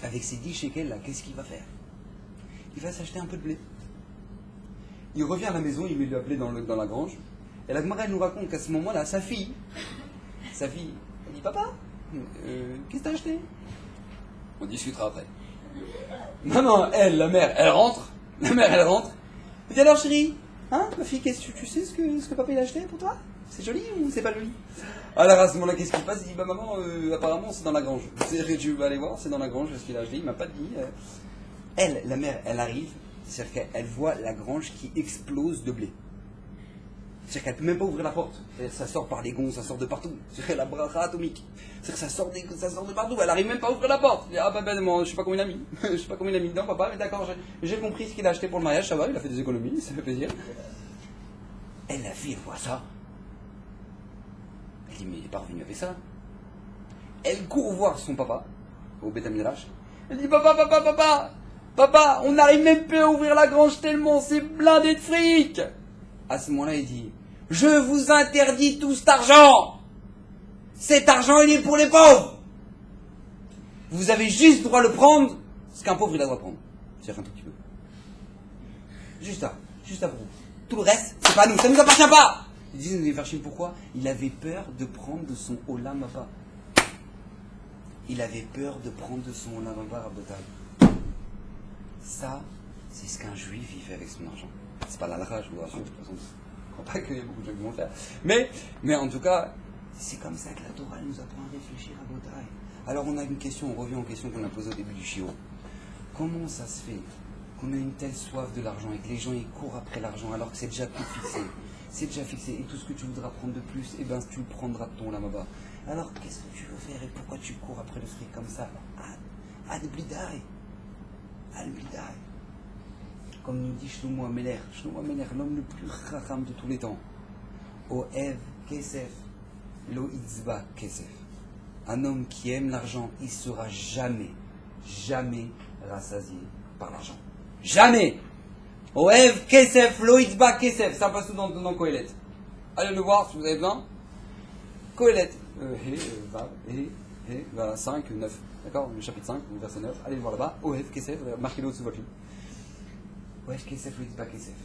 Avec ces 10 shekels là, qu'est-ce qu'il va faire? Il va s'acheter un peu de blé. Il revient à la maison, il met le blé dans la grange. Et la Gemara, elle nous raconte qu'à ce moment-là, sa fille, elle dit, papa, qu'est-ce que t'as acheté? On discutera après. Non, la mère, elle rentre. Elle dit alors chérie, hein, ma fille, qu'est-ce que tu sais ce que papa il a acheté pour toi? C'est joli ou c'est pas joli? Alors à ce moment-là, qu'est-ce qui se passe? Il dit, bah maman, apparemment c'est dans la grange. Tu vas aller voir, c'est dans la grange, ce qu'il a acheté, il m'a pas dit. La mère, elle arrive, c'est-à-dire qu'elle voit la grange qui explose de blé. C'est-à-dire qu'elle ne peut même pas ouvrir la porte. Ça sort par les gonds, ça sort de partout. C'est la bracha atomique. C'est-à-dire que ça sort de partout. Elle n'arrive même pas à ouvrir la porte. Elle dit, ah moi, je sais pas combien il a mis. Je sais pas combien il a mis dedans, papa, mais d'accord, j'ai compris ce qu'il a acheté pour le mariage, ça va, il a fait des économies, ça fait plaisir. Elle, la fille, elle voit ça. Elle dit, mais il n'est pas revenu avec ça. Elle court voir son papa, au Beth Midrash. Elle dit, papa, on n'arrive même pas à ouvrir la grange tellement c'est blindé de fric. À ce moment-là, il dit, je vous interdis tout cet argent. Cet argent, il est pour les pauvres. Vous avez juste le droit de le prendre, ce qu'un pauvre, il a le droit de prendre. C'est-à-dire un tout petit peu. Juste à vous. Tout le reste, c'est pas à nous, ça nous appartient pas. Ils disent, les Farshim, pourquoi? Il avait peur de prendre de son Olam Haba. Il avait peur de prendre de son Olam Haba, Rabotai. Ça, c'est ce qu'un juif, il fait avec son argent. C'est pas la halakha, je vous rassure, de toute façon. Je ne crois pas qu'il y ait beaucoup de gens qui vont le faire. Mais en tout cas, C'est comme ça que la Torah elle nous apprend à réfléchir à Botaï. Alors on a une question, on revient aux questions qu'on a posées au début du shiur. Comment ça se fait qu'on a une telle soif de l'argent et que les gens ils courent après l'argent alors que c'est déjà tout fixé? C'est déjà fixé et tout ce que tu voudras prendre de plus, eh ben tu le prendras de ton lama-bas. Alors qu'est-ce que tu veux faire et pourquoi tu cours après le fric comme ça? Ad-blidai. Ad-blidai. Comme nous dit Shlomo Ameler, l'homme le plus racham de tous les temps. Oev kesef, lo itzba kesef. Un homme qui aime l'argent, il ne sera jamais rassasié par l'argent. Jamais. Oev kesef, lo itzba kesef. Ça passe tout dans Kohelet. Allez le voir si vous avez besoin. Kohelet. 5, 9. D'accord, le chapitre 5, verset 9. Allez le voir là-bas. Oev kesef, marquez-le au-dessus de votre livre. Oev kesef, lo itzba kesef.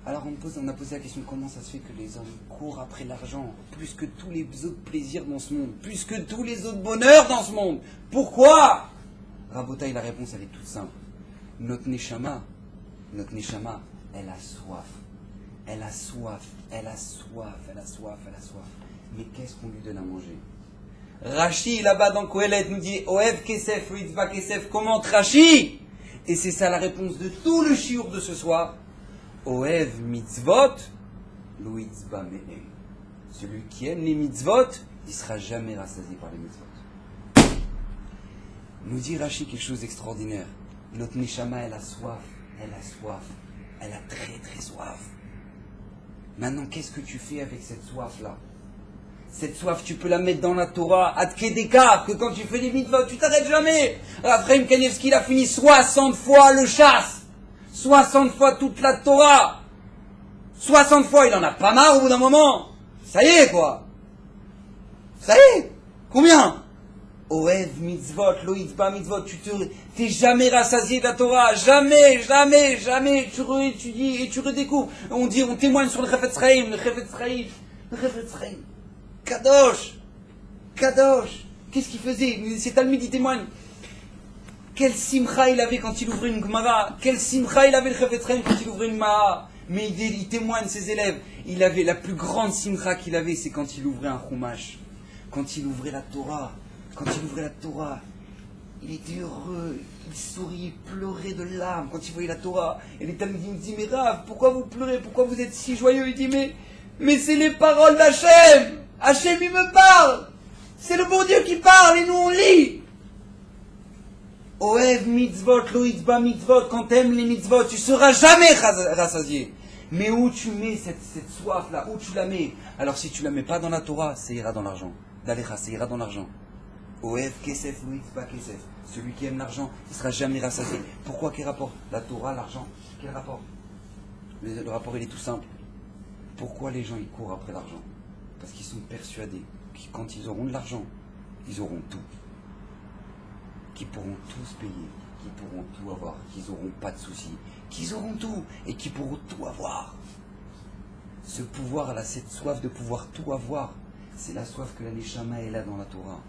Alors on a posé la question, comment ça se fait que les hommes courent après l'argent plus que tous les autres plaisirs dans ce monde, plus que tous les autres bonheurs dans ce monde? Pourquoi? Rabotaï, la réponse elle est toute simple. Notre neshama, elle a soif. Elle a soif. Mais qu'est-ce qu'on lui donne à manger? Rashi, là-bas dans Kohelet, nous dit Oev kesef, Itzba kesef, commente Rashi. Et c'est ça la réponse de tout le shiur de ce soir. Oev mitzvot, lo itzba me'em. Celui qui aime les mitzvot, il ne sera jamais rassasié par les mitzvot. Nous dit Rashi quelque chose d'extraordinaire. Notre neshama, elle a soif. Elle a très très soif. Maintenant, qu'est-ce que tu fais avec cette soif-là? Cette soif, tu peux la mettre dans la Torah, ad kedeka, que quand tu fais les mitzvot, tu t'arrêtes jamais. Raphaël Kanievski, il a fini 60 fois le chasse. 60 fois toute la Torah. 60 fois, il en a pas marre au bout d'un moment. Ça y est, quoi. Ça y est. Combien? Oev mitzvot, lo itzba mitzvot. Tu t'es jamais rassasié de la Torah. Jamais. Tu réétudies et tu redécouvres. On témoigne sur le Chafetz Chaim. Le Chafetz Chaim. Kadosh. Qu'est-ce qu'il faisait? C'est Talmud, il témoigne. Quel simcha il avait quand il ouvrait une Gemara. Quel simcha il avait le Chafetz Chaim quand il ouvrait une Gemara. Mais il témoigne ses élèves. Il avait la plus grande simcha qu'il avait, c'est quand il ouvrait un Chumash. Quand il ouvrait la Torah. Il était heureux. Il souriait, il pleurait de larmes quand il voyait la Torah. Et les Talmudim disaient, mais Rav, pourquoi vous pleurez? Pourquoi vous êtes si joyeux? Il dit, mais c'est les paroles d'Hachem. Hachem, il me parle. C'est le bon Dieu qui parle et nous on lit. Oev mitzvot, lo itzba mitzvot, quand t'aimes les mitzvot, tu seras jamais rassasié. Mais où tu mets cette soif-là? Où tu la mets? Alors si tu la mets pas dans la Torah, ça ira dans l'argent. D'Alecha, ça ira dans l'argent. Oev kesef, lo itzba kesef. Celui qui aime l'argent, il sera jamais rassasié. Pourquoi? Quel rapport? La Torah, l'argent. Quel rapport? Le rapport, il est tout simple. Pourquoi les gens, ils courent après l'argent? Parce qu'ils sont persuadés que quand ils auront de l'argent, ils auront tout. Qu'ils pourront tous payer, qu'ils pourront tout avoir, qu'ils n'auront pas de soucis, qu'ils auront tout et qu'ils pourront tout avoir. Ce pouvoir-là, cette soif de pouvoir tout avoir, c'est la soif que la Neshama est là dans la Torah.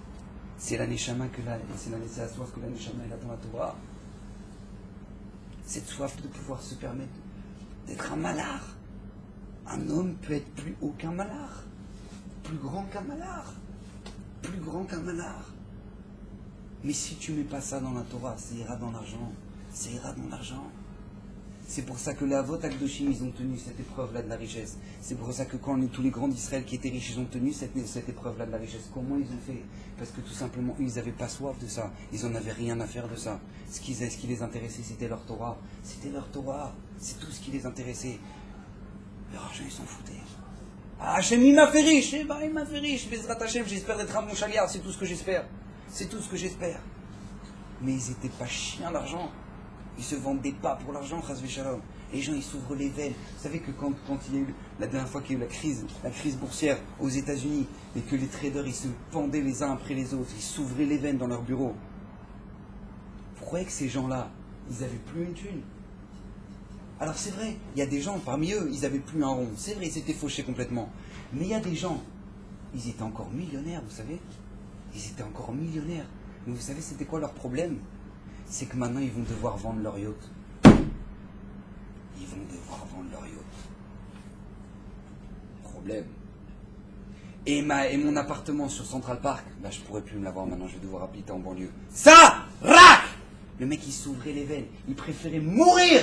C'est la Neshama c'est la soif que la Neshama est là dans la Torah. Cette soif de pouvoir se permettre d'être un malach. Un homme peut être plus haut qu'un malach, plus grand qu'un malach. Mais si tu mets pas ça dans la Torah, ça ira dans l'argent. C'est pour ça que les Avot Akdoshim, ils ont tenu cette épreuve-là de la richesse. C'est pour ça que quand tous les grands d'Israël qui étaient riches, ils ont tenu cette épreuve-là de la richesse. Comment ils ont fait? Parce que tout simplement, ils n'avaient pas soif de ça. Ils n'en avaient rien à faire de ça. Ce qui les intéressait, c'était leur Torah. C'est tout ce qui les intéressait. Leur argent, ils s'en foutaient. Ah, Hachem, il m'a fait riche. Il m'a fait riche. Bezrat Hachem, j'espère d'être un bon chaliard. C'est tout ce que j'espère. Mais ils n'étaient pas chiens d'argent. Ils se vendaient pas pour l'argent, chas v'shalom. Les gens, ils s'ouvrent les veines. Vous savez que quand il y a eu, la dernière fois qu'il y a eu la crise boursière aux États-Unis, et que les traders, ils se pendaient les uns après les autres, ils s'ouvraient les veines dans leur bureau. Vous croyez que ces gens-là, ils n'avaient plus une thune? Alors c'est vrai, il y a des gens, parmi eux, ils n'avaient plus un rond. C'est vrai, ils s'étaient fauchés complètement. Mais il y a des gens, ils étaient encore millionnaires, vous savez. Mais vous savez, c'était quoi leur problème? C'est que maintenant, ils vont devoir vendre leur yacht. Problème. Et mon appartement sur Central Park, bah, je pourrais plus me l'avoir maintenant, je vais devoir habiter en banlieue. Ça, rac! Le mec, il s'ouvrait les veines. Il préférait mourir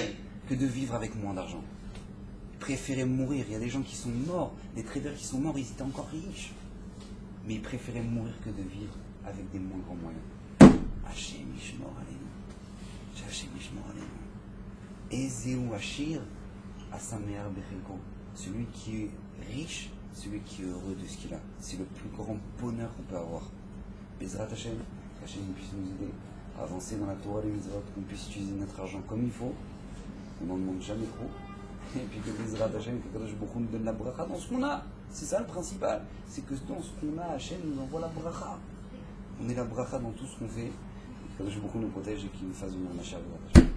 que de vivre avec moins d'argent. Il préférait mourir. Il y a des gens qui sont morts, des traders qui sont morts, ils étaient encore riches. Mais ils préféraient mourir que de vivre avec des moins grands moyens. Hachem Ishmor Aleinu. Hachem Ishmor Aleinu. Ezeu Hashir Asamear Bechelko. Celui qui est riche, celui qui est heureux de ce qu'il a. C'est le plus grand bonheur qu'on peut avoir. Bezrat Hachem, qu'Hachem puisse nous aider à avancer dans la Torah des Mitzvot, qu'on puisse utiliser notre argent comme il faut. On n'en demande jamais trop. Et puis que Bezrat Hachem, que Kadosh Baruch Hu nous donne la bracha dans ce qu'on a. C'est ça le principal. C'est que dans ce qu'on a, Hachem nous envoie la bracha. On est la bracha dans tout ce qu'on fait. Et que Kadosh Baruch Hu nous protège et qu'il nous fasse venir Mashiach Bezrat Hachem.